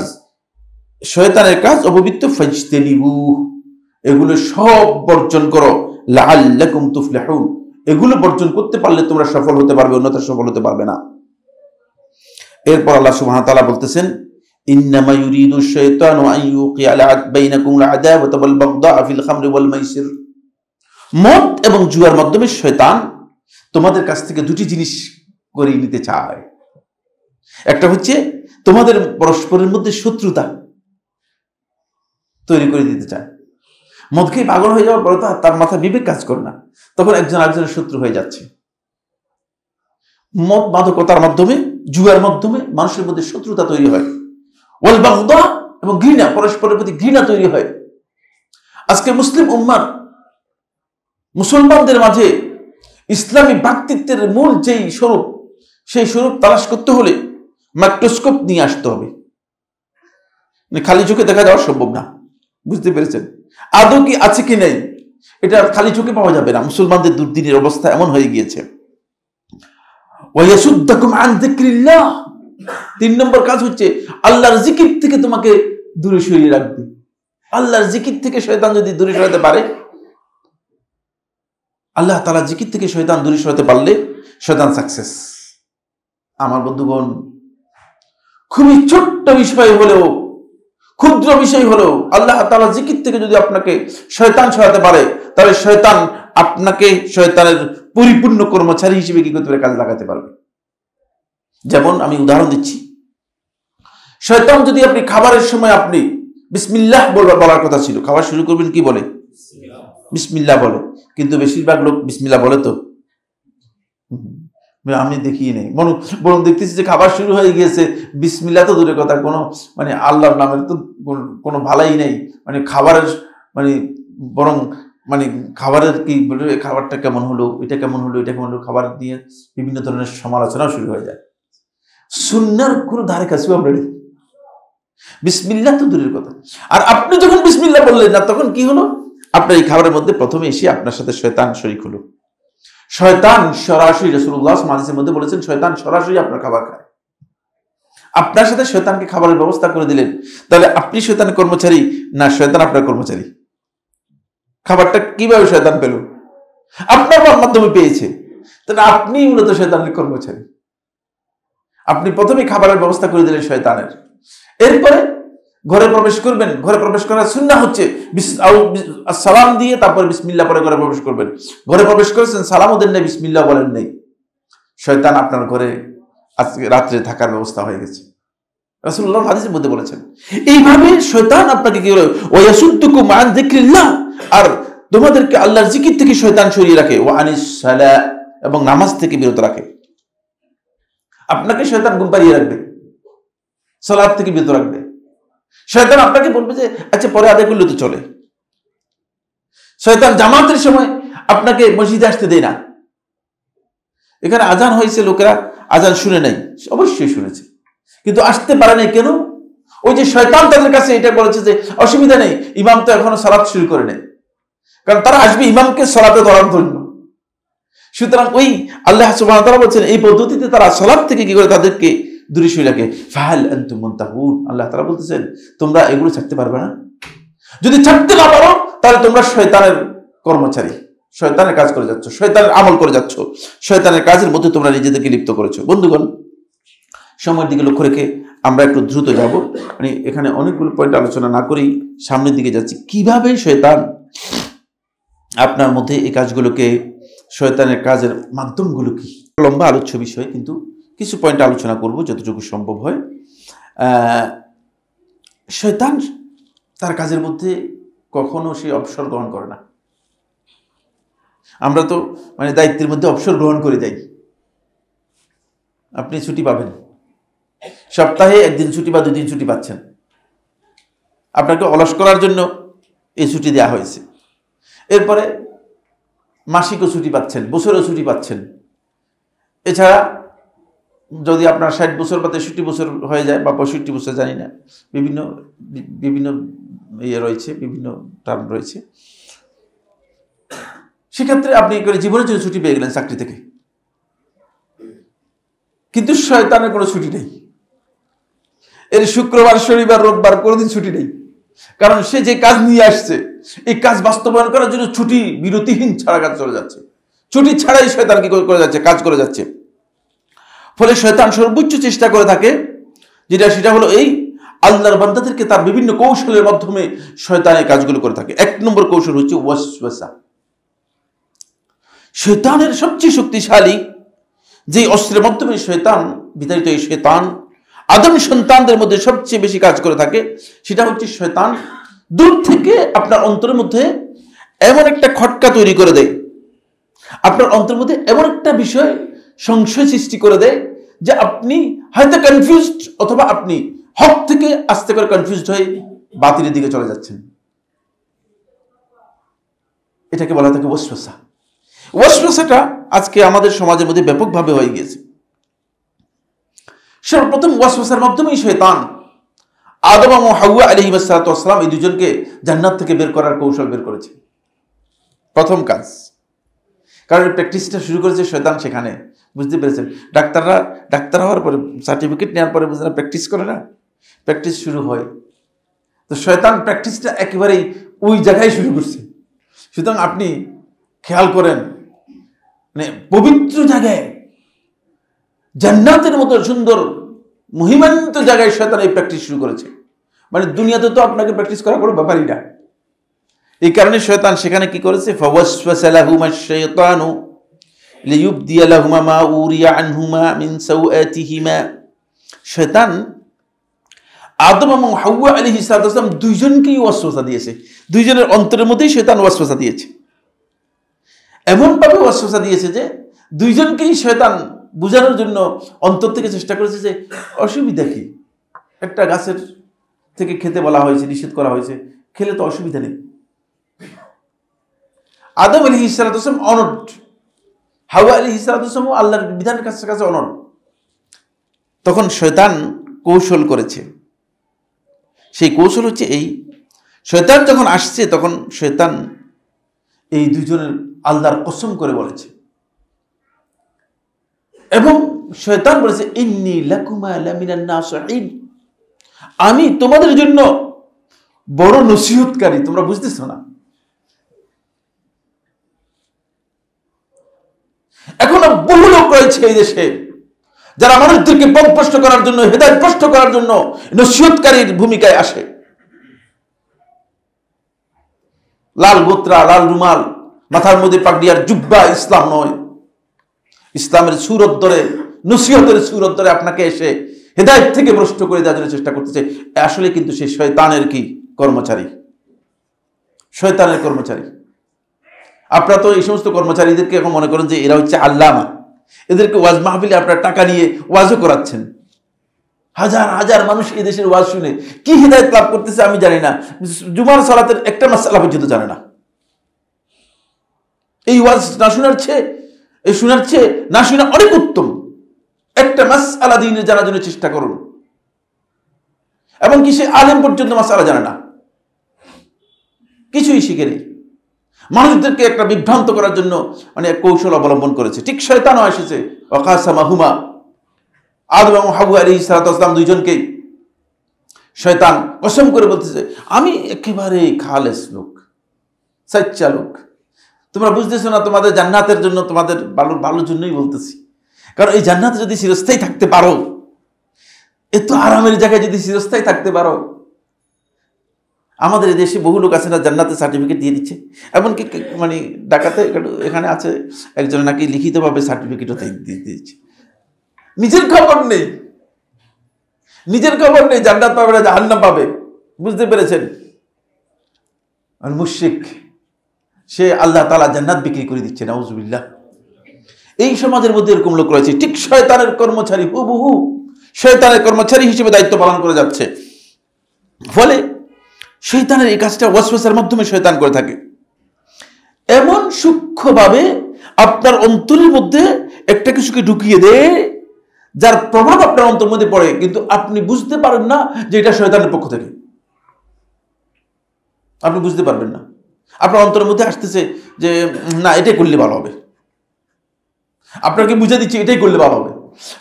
[SPEAKER 1] শয়তানের কাজ অপবিত্র। ফাজতানিবু, এগুলো সব বর্জন করো। লাআল্লাকুম তুফলিহুন, এগুলো বর্জন করতে পারলে তোমরা সফল হতে পারবে, অন্যথা সফল হতে পারবে না। এরপর আল্লাহ সুবহানাহু ওয়া তাআলা বলতেছেন, ইন্নামা ইউরিদু শাইতানু আন ইউকিআ বাইনাকুম আল-আদাওয়াতা ওয়াল বাগদাআ ফিল খামরি ওয়াল মাইসির। মদ এবং জুয়ার মাধ্যমে শয়তান তোমাদের কাছ থেকে দুটি জিনিস করিয়ে নিতে চায়। একটা হচ্ছে তোমাদের পরস্পরের মধ্যে শত্রুতা তৈরি করে দিতে চায়। মদ খেয়ে পাগল হয়ে যাওয়ার পরে তো তার মাথায় বিবেক কাজ করে না, তখন একজন আরেকজনের শত্রু হয়ে যাচ্ছে। মদ মাদকতার মাধ্যমে, জুয়ার মাধ্যমে মানুষের মধ্যে শত্রুতা তৈরি হয়। ওয়াল বাগদা, এবং ঘৃণা, পরস্পরের প্রতি ঘৃণা তৈরি হয়। আজকে মুসলিম উম্মার, মুসলমানদের মাঝে ইসলামী ভ্রাতৃত্বের মূল যেই স্বরূপ, সেই স্বরূপ তালাশ করতে হলে মাইক্রোস্কোপ নিয়ে আসতে হবে। খালি চোখে দেখা যাওয়া সম্ভব না, বুঝতে পেরেছেন? আদৌ কি আছে কি নেই এটা খালি চোখে পাওয়া যাবে না। মুসলমানদের দুর্দিনের অবস্থা এমন হয়ে গিয়েছে। ওয়ায়াসুদ্দাকুম আন যিকরিল্লাহ, 3 নম্বর কাজ হচ্ছে আল্লাহর জিকির থেকে তোমাকে দূরে সরিয়ে রাখবে। আল্লাহর জিকির থেকে শয়তান যদি দূরে সরাতে পারে, আল্লাহ তাআলা জিকির থেকে শয়তান দূরে সরাতে পারলে শয়তান সাকসেস। আমার বন্ধুগণ, খুবই ছোট্ট বিষয় হলেও, ক্ষুদ্র বিষয় হলেও আল্লাহ তাআলা জিকির থেকে যদি আপনাকে শয়তান সরাতে পারে, তাহলে শয়তান আপনাকে শয়তানের পরিপূর্ণ কর্মচারী হিসেবে কি করতে পারে, কাজে লাগাতে পারবে। যেমন আমি উদাহরণ দিচ্ছি, শয়তান যদি আপনি খাবারের সময় আপনি বিসমিল্লাহ বলার কথা ছিল, খাবার শুরু করবেন কি বলে? বিসমিল্লাহ বলে। কিন্তু বেশিরভাগ লোক বিসমিল্লাহ বলে তো? আমি দেখিয়ে নেই, বরং দেখতেছি যে খাবার শুরু হয়ে গিয়েছে, বিসমিল্লাহ তো দূরের কথা, কোনো মানে আল্লাহর নামের তো কোনো ভালাই নেই। মানে খাবারের মানে বরং মানে খাবারের কি বলে, খাবারটা কেমন হলো, এটা কেমন হলো, এটা কেমন হলো, খাবার দিয়ে বিভিন্ন ধরনের সমালোচনাও শুরু হয়ে যায়। সুন্নাহর কোনো ধারে কাছেও আমরা নেই, বিসমিল্লাহ তো দূরের কথা। আর আপনি যখন বিসমিল্লাহ বললেন না, তখন কি হলো? আপনার এই খাবারের মধ্যে প্রথমে এসে আপনার সাথে শয়তান শরীক হলো। শয়তান সরাসরি, রাসূলুল্লাহ সাল্লাল্লাহু আলাইহি ওয়াসাল্লাম মধ্যে বলেছেন শয়তান সরাসরি আপনার খাবার খায়। আপনার সাথে শয়তানকে খাবারের ব্যবস্থা করে দিলেন, তাহলে আপনি শয়তানের কর্মচারী না শয়তান আপনার কর্মচারী? খাবারটা কিভাবে শয়তান পেল? আপনার মাধ্যমে পেয়েছে, তাহলে আপনি মূলত শয়তানের কর্মচারী। আপনি প্রথমে খাবারের ব্যবস্থা করে দিলেন শয়তানের। এরপরে ঘরে প্রবেশ করবেন, ঘরে প্রবেশ করার সুন্নাহ হচ্ছে সালাম দিয়ে তারপর বিসমিল্লাহ পরে ঘরে প্রবেশ করবেন। ঘরে প্রবেশ করেছেন, সালামও দেন নাই, বিসমিল্লাহ বলেন নাই, শয়তান আপনার ঘরে আজকে রাত্রে থাকার ব্যবস্থা হয়ে গেছে। রাসূলুল্লাহ হাদিসের মধ্যে বলেছেন এইভাবে শয়তান আপনাকে কি করে ওয়ায়াসুদ্দুকুম আন যিকরিল্লাহ, আর তোমাদেরকে আল্লাহর জিকির থেকে শয়তান সরিয়ে রাখে, ওয়া আনিস সালাহ, এবং নামাজ থেকে বিরত রাখে। আপনাকে শয়তান ঘুম পাড়িয়ে রাখবে, সালাত থেকে বিরত রাখবে। শয়তান আপনাকে বলবে যে আচ্ছা পরে আদায় করলে তো চলে। শয়তান জামাতের সময় আপনাকে মসজিদে আসতে দেয় না। এখানে আজান হয়েছে, লোকেরা আজান শুনে নাই, অবশ্যই শুনেছে, কিন্তু আসতে পারে নাই কেন? ওই যে শয়তান তাদের কাছে এটা বলেছে যে অসুবিধা নেই, ইমাম তো এখনো সালাত শুরু করে নেই, কারণ তারা আসবে ইমামকে সালাতে ধরার জন্য। সুতরাং ওই আল্লাহ সুবহানাহু ওয়া তাআলা বলেছেন এই পদ্ধতিতে তারা সালাত থেকে কি করে তাদেরকে দূরে সরিয়ে রাখে। ফাহাল আনতুম মুনতাহুন, আল্লাহ তাআলা বলতেছেন তোমরা এগুলো ছাড়তে পারবে না? যদি ছাড়তে না পারো তাহলে তোমরা শয়তানের কর্মচারী, শয়তানের কাজ করে যাচ্ছ, শয়তানের আমল করে যাচ্ছ, শয়তানের কাজের মধ্যে তোমরা নিজেদেরকে লিপ্ত করেছো। বন্ধুগণ, সময়ের দিকে লক্ষ্য রেখে আমরা একটু দ্রুত যাব, মানে এখানে অনেকগুলো পয়েন্ট আলোচনা না করেই সামনের দিকে যাচ্ছি। কিভাবে শয়তান আপনার মধ্যে এই কাজগুলোকে, শয়তানের কাজের মাধ্যমগুলো কি, লম্বা আলোচ্য বিষয়, কিন্তু কিছু পয়েন্ট আলোচনা করব যতটুকু সম্ভব হয়। শয়তান তার কাজের মধ্যে কখনো সে অবসর গ্রহণ করে না। আমরা তো মানে দায়িত্বের মধ্যে অবসর গ্রহণ করে যাই। আপনি ছুটি পাবেন, সপ্তাহে একদিন ছুটি বা 2 দিন ছুটি পাচ্ছেন, আপনাকে অলস করার জন্য এই ছুটি দেওয়া হয়েছে। এরপরে মাসিকও ছুটি পাচ্ছেন, বছরেও ছুটি পাচ্ছেন। এছাড়া যদি আপনার 60 বছর বা 63 বছর হয়ে যায় বা 65 বছর, জানি না, বিভিন্ন বিভিন্ন ইয়ে রয়েছে, বিভিন্ন টার্ম রয়েছে, সেক্ষেত্রে আপনি করে জীবনের জন্য ছুটি পেয়ে গেলেন চাকরি থেকে। কিন্তু শয়তানের কোনো ছুটি নেই। এর শুক্রবার, শনিবার, রোববার কোনোদিন ছুটি নেই, কারণ সে যে কাজ নিয়ে আসছে এই কাজ বাস্তবায়ন করার জন্য ছুটি বিরতিহীন ছাড়া কাজ চলে যাচ্ছে। ছুটি ছাড়াই শয়তান কি করে যাচ্ছে, কাজ করে যাচ্ছে। ফলে শয়তান সর্বোচ্চ চেষ্টা করে থাকে সেটা হলো এই আল্লাহর বান্দাদেরকে তার বিভিন্ন কৌশলের মাধ্যমে শয়তান এই কাজগুলো করে থাকে। 1 নম্বর কৌশল হচ্ছে ওয়াসওয়াসা। শয়তানের সবচেয়ে শক্তিশালী যে অস্ত্রের মাধ্যমে শয়তান বিতাড়িত, এই শয়তান আদম সন্তানদের মধ্যে সবচেয়ে বেশি কাজ করে থাকে, সেটা হচ্ছে শয়তান দূর থেকে আপনার অন্তরের মধ্যে এমন একটা খটকা তৈরি করে দেয়, আপনার অন্তরের মধ্যে এমন একটা বিষয় সংশয় সৃষ্টি করে দেয় যে আপনি হয়তো কনফিউজড, অথবা আপনি হক থেকে আস্তে করে কনফিউজড হয়ে বাতিলের দিকে চলে যাচ্ছেন। এটাকে বলা থাকে ওয়াসওয়াসা। ওয়াসওয়াসাটা আজকে আমাদের সমাজের মধ্যে ব্যাপকভাবে হয়ে গিয়েছে। সর্বপ্রথম ওয়াসওয়াসার মাধ্যমেই শয়তান আদম এবং হাওয়া আলাইহিস সালাতু ওয়াস সালাম এই দুজনকে জান্নাত থেকে বের করার কৌশল বের করেছে। প্রথম কাজ, কারণ প্র্যাকটিসটা শুরু করেছে শয়তান সেখানে। বুঝতে পেরেছেন? ডাক্তার হওয়ার পরে, সার্টিফিকেট নেওয়ার পরে বুঝলেন প্র্যাকটিস করে না, প্র্যাকটিস শুরু হয়। তো শয়তান প্র্যাকটিসটা একেবারেই ওই জায়গায় শুরু করছে। সুতরাং আপনি খেয়াল করেন, মানে পবিত্র জায়গায়, জান্নাতের মতো সুন্দর মহিমান্বিত জায়গায় শয়তান এই প্র্যাকটিস শুরু করেছে। মানে দুনিয়াতে তো আপনাকে প্র্যাকটিস করা কোনো ব্যাপারই না। এই কারণে শয়তান সেখানে কি করেছে, ফাওয়াসওয়াসা লাহুমা শাইতানু লিইউবদিয়া লাহুমা মা উরিয়া আনহুমা মিন সাওআতিহিমা। শয়তান আদম এবং হাওয়া আলাইহিস সালাম দুইজনকেই ওয়াসওয়াসা দিয়েছে। দুইজনের অন্তরের মধ্যেই শয়তান ওয়াসওয়াসা দিয়েছে। এমনভাবে ওয়াসওয়াসা দিয়েছে যে দুইজনকেই শয়তান বুঝানোর জন্য অন্তর থেকে চেষ্টা করেছে যে অসুবিধা কি, একটা গাছের থেকে খেতে বলা হয়েছে, নিষেধ করা হয়েছে, খেলে তো অসুবিধা নেই। আদম আলাইহিস সালাম অনড়, হাওয়া আলাইহিস সালাম আল্লাহর বিধানের কাছে অনড়। তখন শয়তান কৌশল করেছে। সেই কৌশল হচ্ছে এই, শয়তান যখন আসছে তখন শয়তান এই দুইজনের আল্লাহর কসম করে বলেছে। এবং শয়তান বলেছে ইন্নী লাকুমা লামিনান নাসিহিন, আমি তোমাদের জন্য বড় নসিহতকারী। তোমরা বুঝতেছ না? এখনো বহু লোক রয়েছে এই দেশে যারা মানুষদেরকে পথভ্রষ্ট করার জন্য, হেদায়েতভ্রষ্ট করার জন্য নসিহতকারীর ভূমিকায় আসে। লাল গোত্রা, লাল রুমাল, মাথার মধ্যে পাগড়ি আর জুব্বা ইসলাম নয়। ইসলামের সুরত ধরে, নসিহতের সুরত ধরে আপনাকে এসে হেদায়েত থেকে ভ্রষ্ট করে দেওয়ার জন্য চেষ্টা করতেছে। আসলে কিন্তু সে শয়তানের কি কর্মচারী, শয়তানের কর্মচারী। আপনারা তো এই সমস্ত কর্মচারীদেরকে এখন মনে করেন যে এরা হচ্ছে আল্লামা, এদেরকে ওয়াজ মাহফিলে আপনারা টাকা নিয়ে ওয়াজও করাচ্ছেন। হাজার হাজার মানুষ এই দেশের ওয়াজ শুনে কি হিদায়াত লাভ করতেছে আমি জানি না, জুমার সালাতের একটা মাসআলা পর্যন্ত জানে না। এই ওয়াজ না শোনার চেয়ে না শোনা অনেক উত্তম। একটা মাসআলা দ্বীনে জানার জন্য চেষ্টা করুন। এবং কি সে আলেম পর্যন্ত মাসআলা জানে না, কিছুই শিখে নেই। মানুষদেরকে একটা বিভ্রান্ত করার জন্য অনেক কৌশল অবলম্বন করেছে। ঠিক শয়তানও এসেছে, ওয়াকাসামাহুমা, আদম এবং হাওয়া আলাইহিস সালাম দুইজনকেই শয়তান কসম করে বলতেছে আমি একেবারে খালেস লোক, সাচ্চা লোক। তোমরা বুঝতেছো না তোমাদের জান্নাতের জন্য, তোমাদের ভালোর জন্যই বলতেছি। কারণ এই জান্নাতে যদি চিরস্থায়ী থাকতে পারো, এত আরামের জায়গায় যদি চিরস্থায়ী থাকতে পারো, আমাদের এই দেশে বহু লোক আছে না জান্নাতের সার্টিফিকেট দিয়ে দিচ্ছে। এমনকি মানে ঢাকাতে এখানে আছে একজন নাকি লিখিতভাবে সার্টিফিকেটও দিয়ে দিচ্ছে। নিজের খবর নেই, জান্নাত পাবে না জাহান্নাম পাবে। বুঝতে পেরেছেন? আর মুশরিক, সে আল্লাহ তাআলা জান্নাত বিক্রি করে দিচ্ছে, নাউজুবিল্লাহ। এই সমাজের মধ্যে এরকম লোক রয়েছে, ঠিক শয়তানের কর্মচারী, হুবহু শয়তানের কর্মচারী হিসেবে দায়িত্ব পালন করে যাচ্ছে। ফলে শয়তানের এই কাজটা ওয়াসওয়াসার মাধ্যমে শয়তান করে থাকে। এমন সূক্ষ্মভাবে আপনার অন্তরের মধ্যে একটা কিছুকে ঢুকিয়ে দেয় যার প্রভাব আপনার অন্তরের মধ্যে পড়ে, কিন্তু আপনি বুঝতে পারেন না যে এটা শয়তানের পক্ষ থেকে। আপনি বুঝতে পারবেন না, আপনার অন্তরের মধ্যে আসতেছে যে না এটাই করলে ভালো হবে, আপনাকে বুঝে দিচ্ছি এটাই করলে ভালো হবে।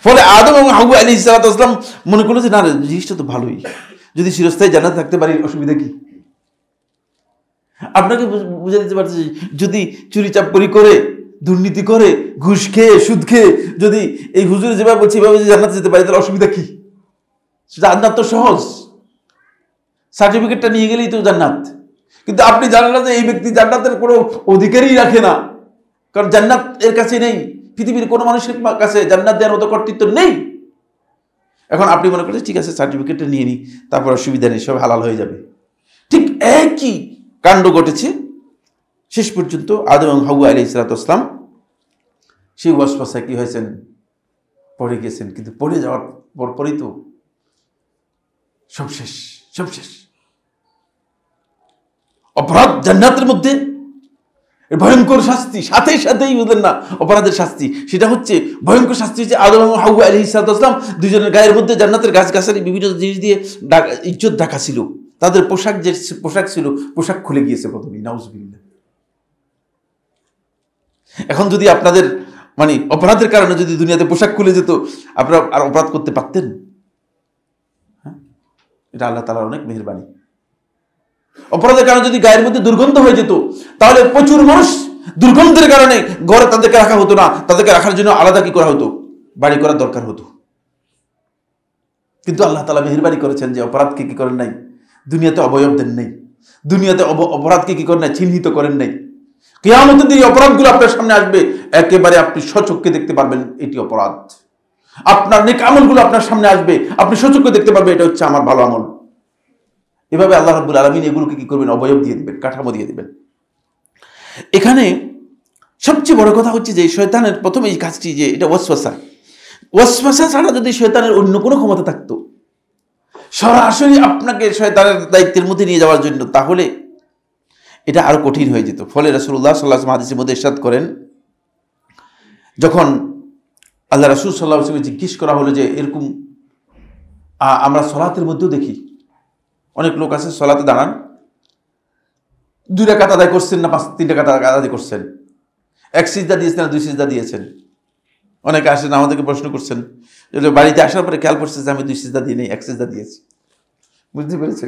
[SPEAKER 1] ফলে আদম এবং হাওয়া আলাইহিস সালাম মনে করলো যে না জিনিসটা তো ভালোই, যদি চিরস্থায়ী জান্নাতে থাকতে পারি অসুবিধা কি? আপনাকে বুঝে দিতে পারছে যদি চুরি চাপরি করে, দুর্নীতি করে, ঘুষ খেয়ে, সুদ খেয়ে যদি এই হুজুরে যেভাবে বলছে এভাবে যদি জান্নাতে যেতে পারি তাহলে অসুবিধা কি? জান্নাত তো সহজ, সার্টিফিকেটটা নিয়ে গেলেই তো জান্নাত। কিন্তু আপনি জানেন না যে এই ব্যক্তি জান্নাতের কোনো অধিকারই রাখে না, কারণ জান্নাত এর কাছে নেই। পৃথিবীর কোনো মানুষের কাছে জান্নাত দেওয়ার মতো কর্তৃত্ব নেই। এখন আপনি মনে করছেন ঠিক আছে সার্টিফিকেটটা নিয়ে নিই, তারপর অসুবিধা নেই, সব হালাল হয়ে যাবে। ঠিক একই কাণ্ড ঘটেছে। শেষ পর্যন্ত আদম এবং হাওয়া আলাইহিস সালাম সেই ওয়াসওয়াসায় কি হয়েছেন, পড়ে গেছেন। কিন্তু পড়ে যাওয়ার পরপরই তো সব শেষ। অপরাধ জান্নাতের মধ্যে ভয়ঙ্কর শাস্তি, সাথেই বুঝলেন না অপরাধের শাস্তি, সেটা হচ্ছে ভয়ঙ্কর শাস্তি হচ্ছে আদম এবং হাওয়া আলাইহিস সালাম দুইজনের গায়ের মধ্যে জান্নাতের গাছগাছালি বিভিন্ন জিনিস দিয়ে ইজ্জত ঢাকা ছিল। তাদের পোশাক যে পোশাক ছিল, পোশাক খুলে গিয়েছে প্রথমেই, নাউজুবিল্লাহ। এখন যদি আপনাদের মানে অপরাধের কারণে যদি দুনিয়াতে পোশাক খুলে যেত, আপনারা আর অপরাধ করতে পারতেন? হ্যাঁ, এটা আল্লাহ তাআলার অনেক মেহেরবানি। অপরাধের কারণে যদি গায়ের মধ্যে দুর্গন্ধ হয়ে যেত, তাহলে প্রচুর মানুষ দুর্গন্ধের কারণে ঘরে তাদেরকে রাখা হতো না, তাদেরকে রাখার জন্য আলাদা কি করা হতো, বাড়ি করার দরকার হতো। কিন্তু আল্লাহ তাআলা মেহেরবানি করেছেন যে অপরাধকে কি করেন নাই, দুনিয়াতে অবয়ব দেন নাই, দুনিয়াতে অপরাধকে কি করেন নাই, চিহ্নিত করেন নাই। কিয়ামতের দিন অপরাধগুলো আপনার সামনে আসবে, একেবারে আপনি স্বচক্ষে দেখতে পারবেন এটি অপরাধ। আপনার নেক আমলগুলো আপনার সামনে আসবে, আপনি স্বচক্ষে দেখতে পারবেন এটা হচ্ছে আমার ভালো আমল। এভাবে আল্লাহ রাব্বুল আলামিন এগুলোকে কি করবেন, অবয়ব দিয়ে দিবেন, কাঠামো দিয়ে দিবেন। এখানে সবচেয়ে বড় কথা হচ্ছে যে শয়তানের প্রথম এই কাজটি যে এটা ওয়াসওয়াসা ছাড়া যদি শয়তানের অন্য কোনো ক্ষমতা থাকতো সরাসরি আপনাকে শয়তানের দায়িত্বের মধ্যে নিয়ে যাওয়ার জন্য, তাহলে এটা আরো কঠিন হয়ে যেত। ফলে রাসূলুল্লাহ সাল্লাল্লাহু আলাইহি ওয়াসাল্লাম হাদিসের মধ্যে ইরশাদ করেন, যখন আল্লাহ রাসূল সাল্লাল্লাহু আলাইহি ওয়াসাল্লাম জিজ্ঞেস করা হলো যে এরকম আমরা সালাতের মধ্যেও দেখি অনেক লোক আছে সালাতে দাঁড়ান, 2 রাকাত আদায় করছেন না 3 রাকাত আদায় করছেন, 1 সিজদা দিয়েছেন না 2 সিজদা দিয়েছেন। অনেকে আসেন আমাদেরকে প্রশ্ন করছেন, বাড়িতে আসার পরে খেয়াল করছে যে আমি 2 সিজদা দিই নাই, 1 সিজদা দিয়েছি। বুঝতে পেরেছে?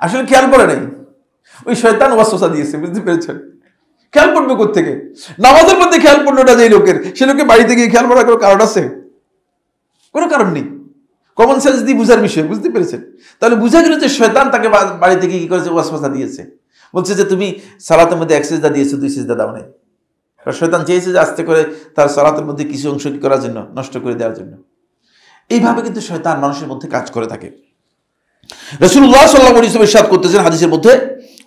[SPEAKER 1] আসলে খেয়াল করে নাই, ওই শয়তান ওয়াসওয়াসা দিয়েছে। বুঝতে পেরেছেন? খেয়াল পড়বে কোত্থেকে? নামাজের মধ্যে খেয়াল পড়লোটা যে লোকের, সে লোকে বাড়িতে গিয়ে খেয়াল পড়ার কোনো কারণ আছে? কোনো কারণ নেই। কমন সেন্স দিয়ে বুঝার বিষয়। বুঝতে পেরেছেন? তাহলে বুঝা গেল যে শয়তান তাকে বাড়িতে গিয়ে কি করেছে, ওয়াসওয়াসা দিয়েছে। বলছে যে তুমি সালাতের মধ্যে 1 সিজদা দিয়েছো, 2 সিজদা দাও নাই। শয়তান চেয়েছে যে আস্তে করে তার সালাতের মধ্যে কিছু অংশ কি করার জন্য, নষ্ট করে দেওয়ার জন্য। এইভাবে কিন্তু শয়তান মানুষের মধ্যে কাজ করে থাকে। রাসূলুল্লাহ সাল্লাল্লাহু আলাইহি ওয়াসাল্লাম ইরশাদ করতেছেন হাদিসের মধ্যে,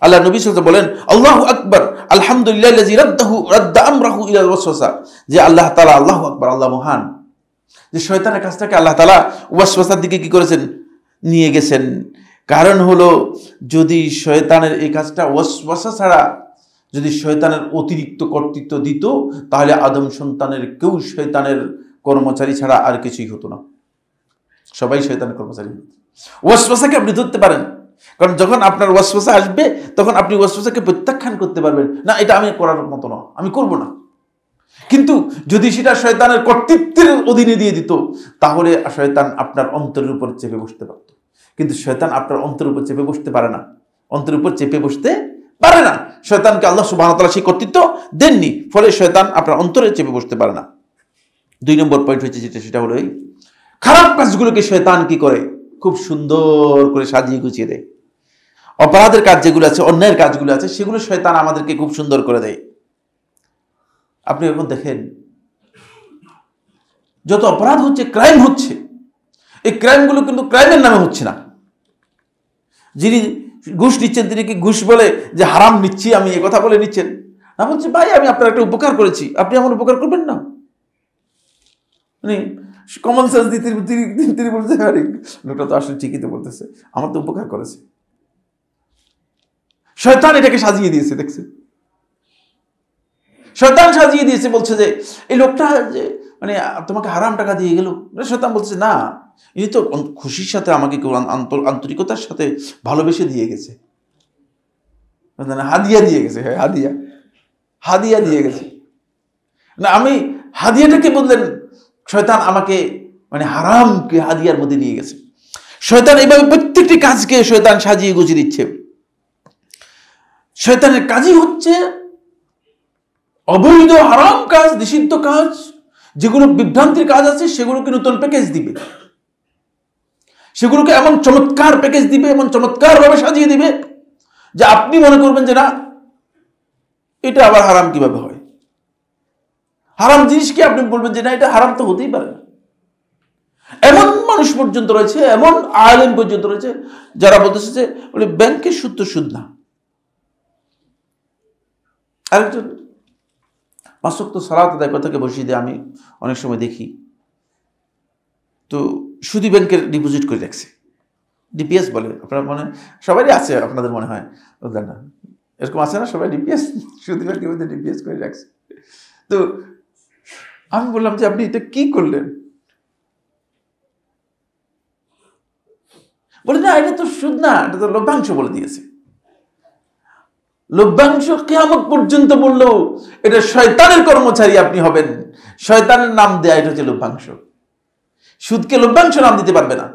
[SPEAKER 1] আল্লাহ নবী সাল্লাল্লাহু আলাইহি ওয়াসাল্লাম বলেন, আল্লাহু আকবার আলহামদুলিল্লাহিল্লাযী রাদ্দা আমরাহু ইলাল ওয়াসওয়াসা, যে আল্লাহ তাআলা, আল্লাহু আকবার, আল্লাহ মহান, যে শয়তানের কাজটাকে আল্লাহ তাআলা ওয়াসওয়াসার দিকে কি করেছেন, নিয়ে গেছেন। কারণ হলো, যদি শয়তানের এই কাজটা ওয়াসওয়াসা ছাড়া যদি শয়তানের অতিরিক্ত কর্তৃত্ব দিত, তাহলে আদম সন্তানের কেউ শয়তানের কর্মচারী ছাড়া আর কিছুই হতো না, সবাই শয়তানের কর্মচারী হতো। ওয়াসওয়াসাকে আপনি ধরতে পারেন, কারণ যখন আপনার ওয়াসওয়াসা আসবে তখন আপনি ওয়াসওয়াসাকে প্রত্যাখ্যান করতে পারবেন না, এটা আমি করার মতো না, আমি করব না। কিন্তু যদি সেটা শয়তানের কর্তৃত্বের অধীনে দিয়ে দিত, তাহলে শয়তান আপনার অন্তরের উপর চেপে বসতে পারত। কিন্তু শয়তান আপনার অন্তরের উপর চেপে বসতে পারে না, অন্তরের উপর চেপে বসতে পারে না। শয়তানকে আল্লাহ সুবহানাহু ওয়া তাআলা সেই কর্তৃত্ব দেননি, ফলে শয়তান আপনার অন্তরে চেপে বসতে পারে না। 2 নম্বর পয়েন্ট হচ্ছে যেটা, সেটা হলো এই খারাপ কাজগুলোকে শয়তান কি করে, খুব সুন্দর করে সাজিয়ে গুছিয়ে দেয়। অপরাধের কাজ যেগুলো আছে, অন্যায়ের কাজগুলো আছে, সেগুলো শয়তান আমাদেরকে খুব সুন্দর করে দেয়। আপনি এখন দেখেন, যত অপরাধ হচ্ছে, ক্রাইম হচ্ছে, এই ক্রাইমগুলো কিন্তু ক্রাইমের নামে হচ্ছে না। যিনি ঘুষ নিচ্ছেন তিনি কি ঘুষ বলে যে হারাম নিচ্ছি আমি, এ কথা বলে নিচ্ছেন না, বলছে ভাই আমি আপনার একটা উপকার করেছি, আপনি আমার উপকার করবেন না। মানে কমন সেন্স দিয়ে তিনি বলছে, আরে লোকটা তো আসলে ঠিকই তো বলতেছে, আমার তো উপকার করেছে। শয়তান এটাকে সাজিয়ে দিয়েছে, দেখছেন? শয়তান সাজিয়ে দিয়েছে, বলছে যে এই লোকটা যে মানে তোমাকে হারাম টাকা দিয়ে গেল। শয়তান বলছে না, ইনি তো খুশির সাথে আমাকে আন্তরিকতার সাথে ভালোবেসে দিয়ে গেছে, হাদিয়া দিয়ে গেছে। হ্যাঁ, হাদিয়া দিয়ে গেছে না, আমি হাদিয়াটাকে বললেন, শয়তান আমাকে মানে হারামকে হাদিয়ার মধ্যে নিয়ে গেছে। শয়তান এইভাবে প্রত্যেকটি কাজকে শয়তান সাজিয়ে গুছিয়ে দিচ্ছে। শয়তানের কাজই হচ্ছে অবৈধ হারাম কাজ, নিষিদ্ধ কাজ, যেগুলো বিভ্রান্তির কাজ আছে, সেগুলোকে নতুন প্যাকেজ দিবে, সেগুলোকে এমন চমৎকার প্যাকেজ দিবে, এমন চমৎকার ভাবে সাজিয়ে দিবে যে আপনি মনে করবেন যে না, এটা আবার হারাম কিভাবে হয়, হারাম জিনিসকে আপনি বলবেন যে না, এটা হারাম তো হতেই পারে না। এমন মানুষ পর্যন্ত রয়েছে, এমন আলেম পর্যন্ত রয়েছে যারা বলতেছে যে বলে ব্যাংকের সুদ তো সুদ না। আরেকজন 5 ওয়াক্ত সালাত আদায় কথাকে বসিয়ে দিয়ে আমি অনেক সময় দেখি, তো সুদী ব্যাংকের ডিপোজিট করে রাখছে, ডিপিএস বলে, আপনার মনে সবারই আছে, আপনাদের মনে হয় না এরকম আছে না, সবাই ডিপিএস, সুদী ব্যাংকের মধ্যে ডিপিএস করে রাখছে। তো আমি বললাম যে আপনি এটা কি করলেন? বলে না, এটা তো সুদ না, এটা তো লভ্যাংশ বলে দিয়েছে। লভ্যাংশ কিয়ামত পর্যন্ত বললেও এটা শয়তানের কর্মচারী আপনি হবেন, শয়তানের নাম দেয়া, এটা হচ্ছে লভ্যাংশ। সুদকে লভ্যাংশ নাম দিতে পারবে না।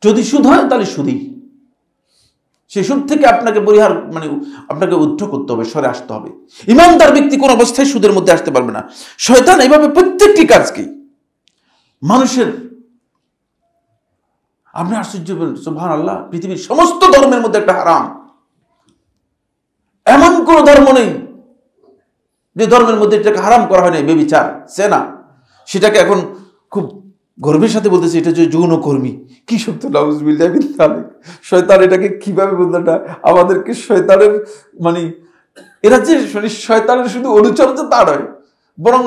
[SPEAKER 1] যদি সুদ হয় তাহলে সুদই, সে সুদ থেকে আপনাকে পরিহার মানে আপনাকে উদ্ধ করতে হবে, সরে আসতে হবে। ইমানদার ব্যক্তি কোন অবস্থায় সুদের মধ্যে আসতে পারবে না। শয়তান এইভাবে প্রত্যেকটি কাজকে মানুষের, আপনি আশ্চর্য হবেন, সুবহানাল্লাহ, পৃথিবীর সমস্ত ধর্মের মধ্যে একটা হারাম, এমন কোন ধর্ম নেই যে ধর্মের মধ্যে এটাকে হারাম করা হয় না। ব্যভিচার, সেনা, সেটাকে এখন খুব গর্বের সাথে বলতেছে এটা যে যৌনকর্মী। কি সত্য, নাউজুবিল্লাহ মিন যালিক। শয়তান এটাকে কিভাবে বলতো, আমাদেরকে শয়তানের মানে এরা যে শয়তানের শুধু অনুচর যে তা নয়, বরং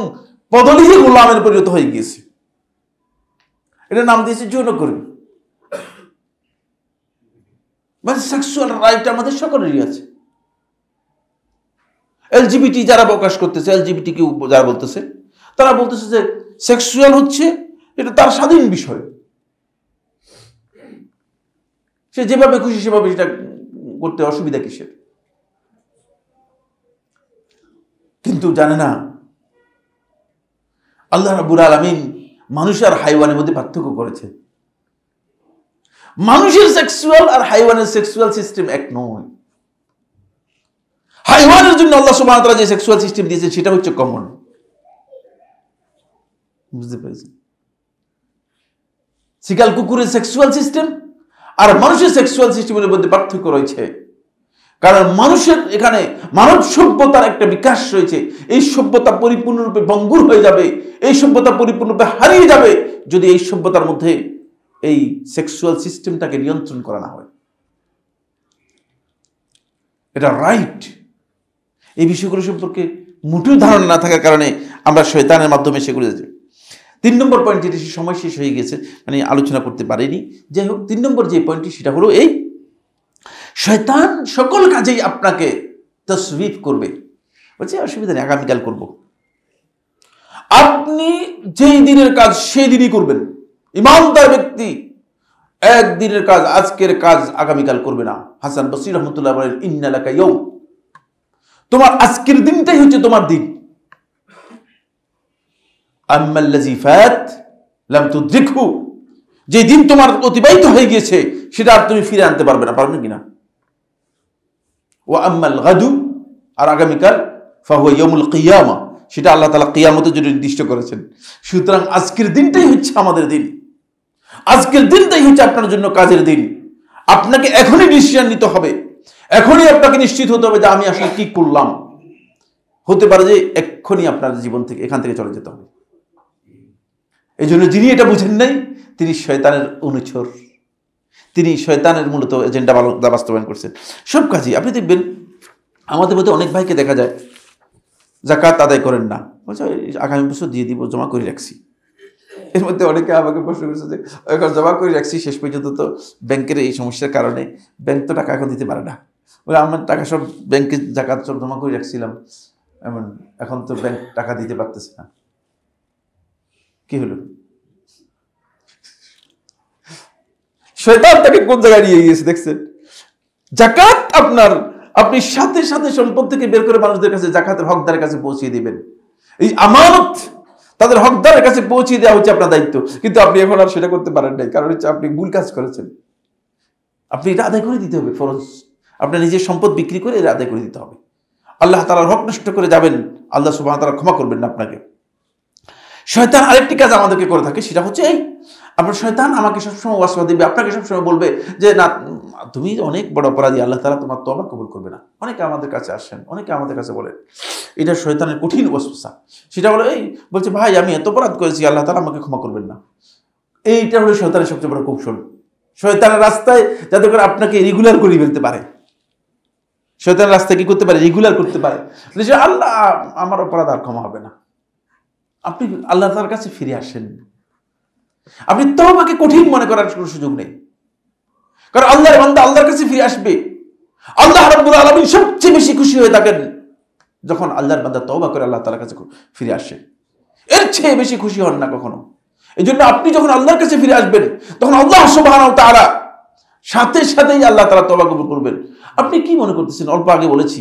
[SPEAKER 1] পদলিয়ে গোলামের পরিণত হয়ে গিয়েছে। এটা নাম দিয়েছে যৌনকর্মী। মানে সেক্সুয়াল রাইট আমাদের সকলেরই আছে। এলজিবিটি যারা প্রকাশ করতেছে, এলজিবিটি কেউ যারা বলতেছে, তারা বলতেছে যে সেক্সুয়াল হচ্ছে এটা তার স্বাধীন বিষয়। সে যেভাবে খুশি সেভাবে সেটা করতে অসুবিধা কিসের? কিন্তু জানে না আল্লাহ রাব্বুল আলামিন মানুষ আর হাইওয়ানের মধ্যে পার্থক্য করেছে। মানুষের সেক্সুয়াল আর হাইওয়ানের সেক্সুয়াল সিস্টেম এক নয়। হাইওয়ানের জন্য আল্লাহ সুবহানাহু ওয়া তাআলা যে সেক্সুয়াল সিস্টেম দিয়েছে সেটা হচ্ছে কমন। বুঝতে পেরেছেন? শিকাল কুকুরের সেক্সুয়াল সিস্টেম আর মানুষের সেক্সুয়াল সিস্টেমের মধ্যে পার্থক্য রয়েছে। কারণ মানুষের এখানে মানব সভ্যতার একটা বিকাশ রয়েছে। এই সভ্যতা পরিপূর্ণরূপে ভঙ্গুর হয়ে যাবে, এই সভ্যতা পরিপূর্ণরূপে হারিয়ে যাবে যদি এই সভ্যতার মধ্যে এই সেক্সুয়াল সিস্টেমটাকে নিয়ন্ত্রণ করা না হয়। এটা রাইট। এই বিষয়গুলো সম্পর্কে মোটেও ধারণা না থাকার কারণে আমরা শয়তানের মাধ্যমে সেগুলো। 3 নম্বর পয়েন্ট, যেটি সময় শেষ হয়ে গেছে, মানে আলোচনা করতে পারিনি। যাই হোক, 3 নম্বর যে পয়েন্টটি সেটা হলো এই, শয়তান সকল কাজেই আপনাকে তাসবিব করবে। বলছে অসুবিধা নেই, আগামীকাল করব। আপনি যেই দিনের কাজ সেই দিনই করবেন। ইমানদার ব্যক্তি একদিনের কাজ, আজকের কাজ আগামীকাল করবে না। হাসান বসরি রহমতুল্লাহ বলেন, ইন্না লাকা ইয়াউম, তোমার আজকের দিনটাই হচ্ছে তোমার দিন। আম্মাল্লাযী ফাত লাম তুদরিকহু, যে দিন তোমার অতিবাহিত হয়ে গিয়েছে সেটা আর তুমি ফিরে আনতে পারবে না। পারবে কিনা? ওয়া আম্মাল গাদু, আর আগামীকাল, ফাহুয়া ইয়াউমুল কিয়ামা, সেটা আল্লাহ তাআলা কিয়ামতের জন্য নির্দিষ্ট করেছেন। সুতরাং আজকের দিনটাই হচ্ছে আমাদের দিন। আজকের দিনটাই হচ্ছে আপনার জন্য কাজের দিন। আপনাকে এখনই ডিসিশন নিতে হবে, এখনই আপনাকে নিশ্চিত হতে হবে যে আমি আসলে কি করলাম। হতে পারে যে এক্ষুনি আপনার জীবন থেকে এখান থেকে চলে যেতে হবে। এই জন্য যিনি এটা বুঝেন নাই তিনি শয়তানের অনুচর, তিনি শয়তানের মূলত এজেন্ডা বাস্তবায়ন করছেন সব কাজই। আপনি দেখবেন আমাদের মধ্যে অনেক ভাইকে দেখা যায় যাকাত আদায় করেন না, বলছে আগামী বছর দিয়ে দিব, জমা করে রাখছি। এর মধ্যে অনেকে আমাকে প্রশ্ন করছে যে এখন জমা করে রাখছি, শেষ পর্যন্ত তো ব্যাংকের এই সমস্যার কারণে ব্যাংক তো টাকা এখন দিতে পারে না। বলে আমার টাকা সব ব্যাংকে যাকাত সব জমা করে রাখছিলাম, এখন তো ব্যাংক টাকা দিতে পারতেছে না। কি হলো? শয়তান তাকে কোন জায়গায় নিয়ে গিয়েছে দেখছেন? যাকাত আপনি সাথে সাথে সম্পদ থেকে বের করে মানুষদের কাছে যাকাতের হকদারের কাছে পৌঁছে দিবেন। এই আমানত তাদের হকদারের কাছে পৌঁছে দেওয়া হচ্ছে আপনার দায়িত্ব, কিন্তু আপনি এখন আর সেটা করতে পারেন নাই। কারণ হচ্ছে আপনি ভুল কাজ করেছেন। আপনি এটা আদায় করে দিতে হবে, ফরজ। আপনার নিজের সম্পদ বিক্রি করে এটা আদায় করে দিতে হবে। আল্লাহ তাআলার হক নষ্ট করে যাবেন, আল্লাহ সুবহানাহু ওয়া তাআলা ক্ষমা করবেন না আপনাকে। শয়তান আরেকটি কাজ আমাদেরকে করে থাকে, সেটা হচ্ছে এই, আপনার শয়তান আমাকে সবসময় ওয়াসওয়াসা দিবে, আপনাকে সবসময় বলবে যে না তুমি অনেক বড় অপরাধী, আল্লাহ তাআলা তোমার তওবা কবুল করবে না। অনেকে আমাদের কাছে আসেন, অনেকে আমাদের কাছে বলেন, এটা শয়তানের কঠিন ওয়াসওয়াসা। সেটা হলো এই, বলছে ভাই আমি এত অপরাধ করেছি, আল্লাহ তাআলা আমাকে ক্ষমা করবেন না। এইটা হলো শয়তানের সবচেয়ে বড় কৌশল। শয়তানের রাস্তায় যাতে করে আপনাকে রেগুলার করে ফেলতে পারে। শয়তানের রাস্তায় কি করতে পারে? রেগুলার করতে পারে। আল্লাহ আমার অপরাধ আর ক্ষমা হবে না। আপনি আল্লাহ তাআলার কাছে ফিরে আসেন। আপনি তওবাকে কঠিন মনে করার কোনো সুযোগ নেই, কারণ আল্লাহর বান্দা আল্লাহর কাছে ফিরে আসবে। আল্লাহ রাব্বুল আলামিন সবচেয়ে বেশি খুশি হয়ে থাকেন যখন আল্লাহর বান্দা তওবা করে আল্লাহ তাআলার কাছে ফিরে আসে। এর চেয়ে বেশি খুশি হন না কখনো। এই জন্য আপনি যখন আল্লাহর কাছে ফিরে আসবেন তখন আল্লাহ সুবহানাহু ওয়া তাআলা সাথে সাথেই আল্লাহ তাআলা তওবা কবুল করবেন। আপনি কি মনে করতেছেন? অল্প আগে বলেছি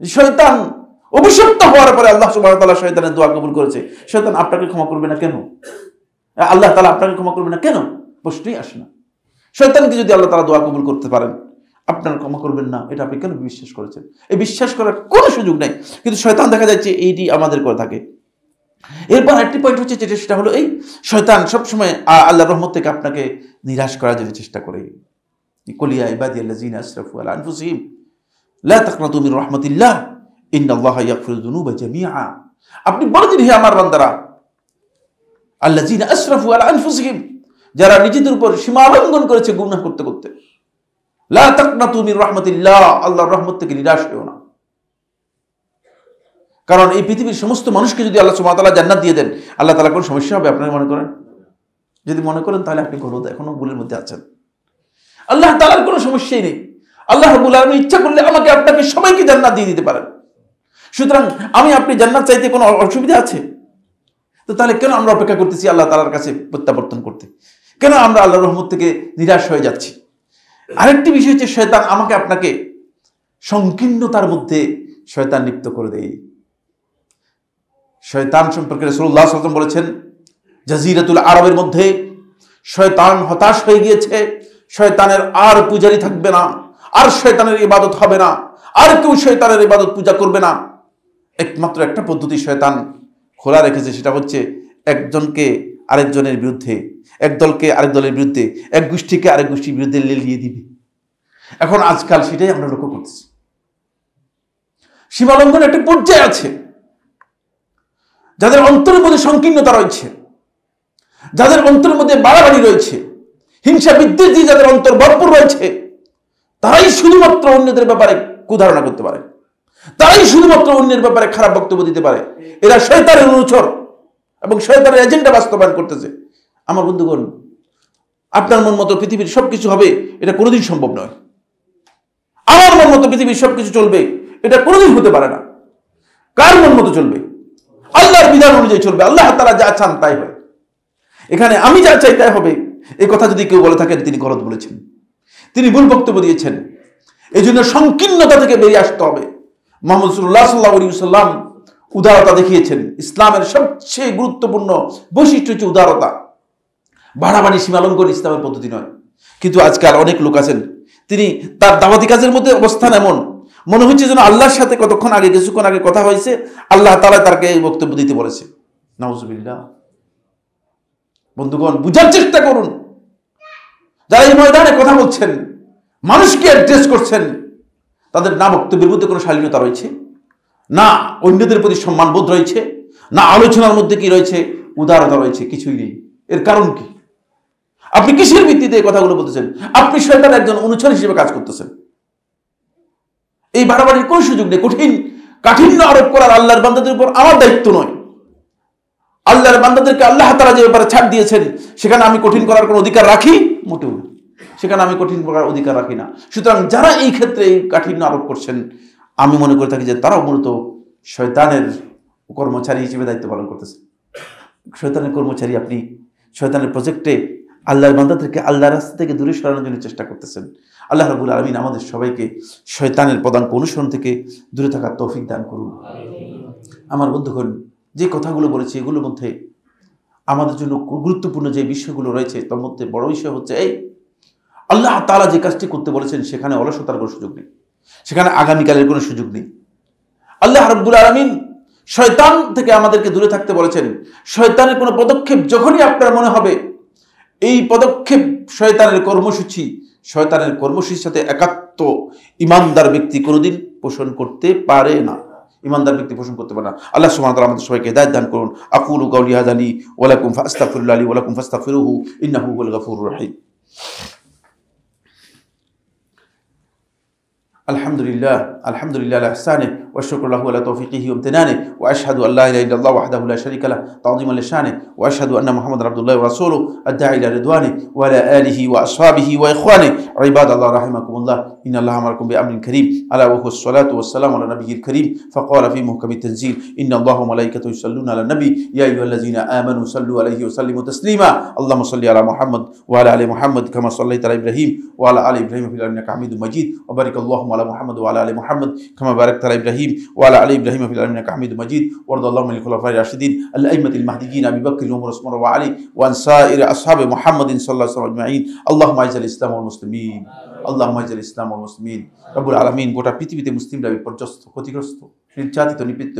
[SPEAKER 1] শয়তান অভিশপ্ত হওয়ার পরে আল্লাহ সুবহানাহু ওয়া তাআলা শয়তানের দোয়া কবুল করেছে। শয়তান আপনাকে ক্ষমা করবে না কেন? আল্লাহ তাআলা আপনাকে ক্ষমা করবে না কেন? প্রশ্নই আসে না। শয়তানকে যদি আল্লাহ তাআলা দোয়া কবুল করতে পারেন, আপনার ক্ষমা করবেন না, এটা আপনি কেন বিশ্বাস করেছেন? এই বিশ্বাস করার কোনো সুযোগ নেই, কিন্তু শয়তান দেখা যাচ্ছে এইটি আমাদের করে থাকে। এরপর একটি পয়েন্ট হচ্ছে যেটা, সেটা হলো এই, শয়তান সবসময় আল্লাহর রহমত থেকে আপনাকে নিরাশ করার জন্য চেষ্টা করে। কুলিয়া ইবাদিয়াল্লাযিনা আসরাফু আলা আনফুসিহিম লা তাকনাতু মির রাহমাতিল্লাহ ইন্নাল্লাহা ইয়াগফিরুয যুনুবা জামিআ। আপনি বলে দিন, হে আমার বান্দারা, আল্লাযিনা আসরাফু আলা আনফুসিহিম, যারা নিজেদের উপর সীমা লঙ্ঘন করেছে গুনাহ করতে করতে, লা তাকনাতু মির রাহমাতিল্লাহ, আল্লাহর রহমত থেকে নিরাশ হয়ো না। কারণ এই পৃথিবীর সমস্ত মানুষকে যদি আল্লাহ সুবহানাহু ওয়া তাআলা জান্নাত দিয়ে দেন, আল্লাহ তাআলা কোন সমস্যা হবে আপনারা মনে করেন? যদি মনে করেন তাহলে আপনি এখনো ভুলের মধ্যে আছেন। আল্লাহ তাআলার কোনো সমস্যাই নেই। আল্লাহ রাব্বুল আলামিন ইচ্ছা করলে আমাকে আপনাকে সবাইকে জান্নাত দিয়ে দিতে পারেন। সুতরাং আমি আপনি জান্নাত চাইতে কোনো অসুবিধা আছে? তো তাহলে কেন আমরা অপেক্ষা করতেছি আল্লাহ তাআলার কাছে প্রত্যাবর্তন করতে? কেন আমরা আল্লাহর রহমত থেকে নিরাশ হয়ে যাচ্ছি? আরেকটি বিষয় হচ্ছে শয়তান আমাকে আপনাকে সংকীর্ণতার মধ্যে শয়তান লিপ্ত করে দেয়। শয়তান সম্পর্কে রাসূলুল্লাহ সাল্লাল্লাহু আলাইহি ওয়াসাল্লাম বলেছেন, জাজিরাতুল আরবের মধ্যে শয়তান হতাশ হয়ে গিয়েছে, শয়তানের আর পূজারি থাকবে না, আর শয়তানের ইবাদত হবে না, আর কেউ শয়তানের ইবাদত পূজা করবে না। একমাত্র একটা পদ্ধতি শয়তান খোলা রেখেছে, সেটা হচ্ছে একজনকে আরেকজনের বিরুদ্ধে, এক দলকে আরেক দলের বিরুদ্ধে, এক গোষ্ঠীকে আরেক গোষ্ঠীর বিরুদ্ধে লেলিয়ে দিবে। এখন আজকাল সেটাই আমরা লক্ষ্য করতেছি। সীমালঙ্ঘনের একটা পর্যায়ে আছে, যাদের অন্তরের মধ্যে সংকীর্ণতা রয়েছে, যাদের অন্তরের মধ্যে বাড়াবাড়ি রয়েছে, হিংসা বিদ্বেষ দিয়ে যাদের অন্তর ভরপুর রয়েছে, তারাই শুধুমাত্র অন্যদের ব্যাপারে কুধারণা করতে পারে, তারাই শুধুমাত্র অন্যের ব্যাপারে খারাপ বক্তব্য দিতে পারে। এরা শয়তানের অনুচর এবং শয়তানের এজেন্ডা বাস্তবায়ন করতেছে। আমার বন্ধুগণ, আপনার মন মতো পৃথিবীর সবকিছু হবে এটা কোনোদিন সম্ভব নয়। আমার মন মতো পৃথিবীর সবকিছু চলবে এটা কোনোদিন হতে পারে না। কার মন মতো চলবে? আল্লাহর বিধান অনুযায়ী চলবে। আল্লাহ তাআলা যা চান তাই হয়। এখানে আমি যা চাই তাই হবে, এই কথা যদি কেউ বলে থাকেন তিনি গলত বলেছেন, তিনি ভুল বক্তব্য দিয়েছেন। এই জন্য সংকীর্ণতা থেকে বেরিয়ে আসতে হবে। মুহাম্মদ সাল্লাল্লাহু আলাইহি ওয়াসাল্লাম উদারতা দেখিয়েছেন। ইসলামের সবচেয়ে গুরুত্বপূর্ণ বৈশিষ্ট্য হচ্ছে উদারতা। বাড়াবাড়ি সীমালঙ্ঘন ইসলামের পদ্ধতি নয়। কিন্তু আজকাল অনেক লোক আছেন, তিনি তার দাওয়াতি কাজের মধ্যে অবস্থান এমন, মনে হচ্ছে যেন আল্লাহর সাথে কিছুক্ষণ আগে কথা হয়েছে, আল্লাহ তাআলা তাকে এই বক্তব্য দিতে বলেছে। নাউজুবিল্লাহ। বন্ধুগণ, বুঝার চেষ্টা করুন। যারা এই ময়দানে কথা বলছেন, মানুষকে অ্যাড্রেস করছেন, তাদের না বক্তব্যের মধ্যে কোনো শালীনতা রয়েছে, না অন্যদের প্রতি সম্মানবোধ রয়েছে, না আলোচনার মধ্যে কি রয়েছে, উদারতা রয়েছে, কিছুই নেই। এর কারণ কি? আপনি কিসের ভিত্তিতে এই কথাগুলো বলতেছেন? আপনি শয়তানের একজন অনুচর হিসেবে কাজ করতেছেন। এই বাড়াবাড়ির কোন সুযোগ নেই। কাঠিন্য আরোপ করার আল্লাহর বান্দাদের উপর আমার দায়িত্ব নয়। আল্লাহর বান্দাদেরকে আল্লাহ তাআলা যে ব্যাপারে ছাড় দিয়েছেন, সেখানে আমি কঠিন করার কোনো অধিকার রাখি? মোটেও না। সেখানে আমি কঠিন করার অধিকার রাখি না। সুতরাং যারা এই ক্ষেত্রে এই কাঠিন্য আরোপ করছেন, আমি মনে করে থাকি যে তারাও মূলত শয়তানের কর্মচারী হিসেবে দায়িত্ব পালন করতেছে। শয়তানের কর্মচারী আপনি। শয়তানের প্রজেক্টে আল্লাহর বান্দাদেরকে আল্লাহর রাস্তা থেকে দূরে সরানোর জন্য চেষ্টা করতেছেন। আল্লাহ রাব্বুল আলামিন আমাদের সবাইকে শয়তানের পদাঙ্ক অনুসরণ থেকে দূরে থাকার তৌফিক দান করুন। আমার বন্ধুগণ, যে কথাগুলো বলেছি এগুলোর মধ্যে আমাদের জন্য গুরুত্বপূর্ণ যে বিষয়গুলো রয়েছে, তার মধ্যে বড় বিষয় হচ্ছে এই, আল্লাহ তাআলা যে কাজটি করতে বলেছেন সেখানে অলসতার কোনো সুযোগ নেই, সেখানে আগামীকালের কোনো সুযোগ নেই। আল্লাহ রাব্বুল আলামিন শয়তান থেকে আমাদেরকে দূরে থাকতে বলেছেন। শয়তানের কোনো পদক্ষেপ যখনই আপনার মনে হবে এই পদক্ষেপ শয়তানের কর্মসূচির সাথে একাত্ম ইমানদার ব্যক্তি কোনোদিন পোষণ করতে পারে না। ইমানদার ব্যক্তি পোষণ করতে পারে না। আল্লাহ সুবহানাহু ওয়া তাআলা আমাদের সবাইকে হিদায়াত দান করুন। আকুলু কাওলি হাযা লি ওয়া লাকুম ফাস্তাগফিরুল্লাহ লি ওয়া লাকুম ফাস্তাগফিরুহু ইন্নাহু হুয়াল গফুরুর রাহিম। আলহামদুলিল্লাহ আলা ইহসানিহি ওয়া শুকরু লাহু আলা তাওফীকিহি ওয়া ইমতিনানিহি ওয়া আশহাদু আল্লা ইলাহা ইল্লাল্লাহ ওয়াহদাহু লা শারীকা লাহু তা'যীমান লিশানিহি ওয়া আশহাদু আন্না মুহাম্মাদান আবদুল্লাহি ওয়া রাসূলুহু আদ-দাঈ ইলা রিদওয়ানিহি ওয়া আলা আলিহি ওয়া আসহাবিহি ওয়া ইখওয়ানিহি ইবাদাল্লাহ রাহিমাকুমুল্লাহ ইন্নাল্লাহা আমারাকুম বিআমরিন কারীম আলা ওয়া হুয়াস সালাতু ওয়াস সালামু আলা নাবিয়্যিল কারীম ফাকালা ফী মুহকামিত তানজীল ইন্নাল্লাহা ওয়া মালাইকাতাহু ইউসাল্লুনা আলান নাবী ইয়া আইয়ুহাল্লাযীনা আমানু সাল্লু আলাইহি ওয়া সাল্লিমু তাসলিমা আল্লাহুম্মা সাল্লি আলা মুহাম্মাদ ওয়া আলা আলি মুহাম্মাদ কামা সাল্লাইতা আলা ইব্রাহিম ওয়া আলা আলি ইব্রাহিম ফিল আলামিন ইন্নাকা হামিদুম মাজিদ ওয়া বারিক আল্লাহুম্মা আলা মুহাম্মাদ ওয়া আলা আলি মুহাম্মাদ কামা বারাকতা আলা ইব্রাহিম ওয়া আলা আলি ইব্রাহিম ফিল আলামিন ইন্নাকা হামিদুম মাজিদ ওয়ারদ আল্লাহুম্মা লিল খুলাফায়ে রাশিদিন আল আইম্মাতিল মাহদিয়িন আবি বকর ওমর ওসমান ওয়া আলী ওয়া আন সাইরি আসহাবে মুহাম্মাদিন সাল্লাল্লাহু আলাইহি ওয়া সাল্লাম আজমাইন আল্লাহুম্মা আইজিল ইসলাম ওয়াল মুসলিমিন আল্লাহুম্মা আইজিল ইসলাম ওয়াল মুসলিমিন। রব্বুল আলামিন, গোটা পৃথিবীতে মুসলিমরা বিপর্যস্ত, ক্ষতিগ্রস্ত, নির্যাতিত, নিপীড়িত,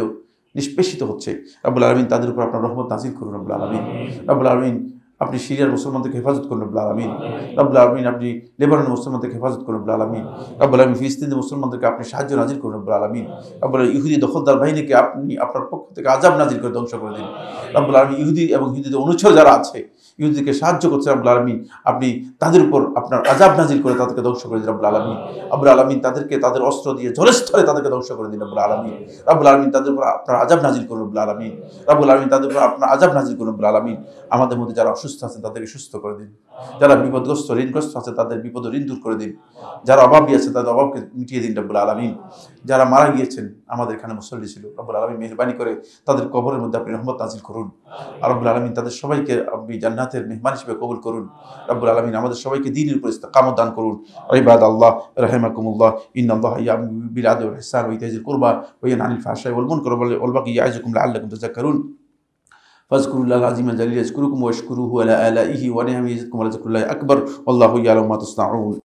[SPEAKER 1] নিষ্পেষিত হচ্ছে। রব্বুল আলামিন তাদের উপর আপনার রহমত নাযিল করুন। রব্বুল আলামিন, রব্বুল আলামিন আপনি সিরিয়ার মুসলমানদেরকে হেফাজত করুন। রব্বুল আলামিন, রব্বুল আলামিন আপনি লেবাননের মুসলমানদেরকে হেফাজত করুন। রব্বুল আলামিন, রব্বুল আলামিন ফিলিস্তিনের মুসলমানদেরকে আপনি সাহায্য নাজিল করুন। রব্বুল আলামিন, রব্বুল আলামিন ইহুদি দখলদার বাহিনীকে আপনি আপনার পক্ষ থেকে আযাব নাজিল করে ধ্বংস করে দিন। রব্বুল আলামিন ইহুদি এবং ইহুদিদের অনুচর যারা আছে, ইহুদিকে সাহায্য করছে, রব্বুল আলামিন আপনি তাদের উপর আপনার আযাব নাজিল করে তাদেরকে ধ্বংস করে দিন। রব্বুল আলামিন, রব্বুল আলামিন তাদেরকে তাদের অস্ত্র দিয়ে জলস্থলে তাদেরকে ধ্বংস করে দিন। রব্বুল আলামিন, রব্বুল আলামিন তাদের উপর আপনার আযাব নাজিল করুন। রব্বুল আলামিন, রব্বুল আলামিন তাদের উপর আপনার আযাব নাজিল করুন। রব্বুল আলামিন, আমাদের মধ্যে যারা অসুস্থ আছেন তাদেরকে সুস্থ করে দিন। যারা বিপদগ্রস্ত, ঋণগ্রস্ত আছে তাদের বিপদ ঋণ দূর করে দিন। যারা অভাবী আছে তাদের অভাবকে মিটিয়ে দিন। রব্বুল আলামিন, যারা মারা গিয়েছেন আমাদের এখানে মুসল্লি ছিল, রব্বুল আলামিন মেহেরবানি করে তাদের কবরের মধ্যে আপনি রহমত নাজিল করুন। আর রব্বুল আলামিন তাদের সবাইকে আপনি জান্নাতের মেহমান হিসেবে কবুল করুন। রব্বুল আলামিন আমাদের সবাইকে দ্বীনের উপর ইস্তিকামত দান করুন। ইবাদাল্লাহ রাহিমাকুমুল্লাহ, ইন্নাল্লাহা ইয়া'মুরু বিল আদলি ওয়াল ইহসানি ওয়া ইতাইযিল কুরবা ওয়া ইয়ানহা আনিল ফাহশাই ওয়াল মুনকারি ওয়াল বাগয়ি ইয়া'iযুকুম লা'আল্লাকুম তাযাক্কারুন। ফাযকুরুল্লাহল আযীমা আল জালিলা ইয়াযকুরুকুম ওয়াশকুরুহু আলা আলাইহি ওয়া নি'মাহি ইয়াজিদকুম ওয়া লাযিকরুল্লাহি আকবার ওয়াল্লাহু ইয়া'লামু মা তাসনাউন।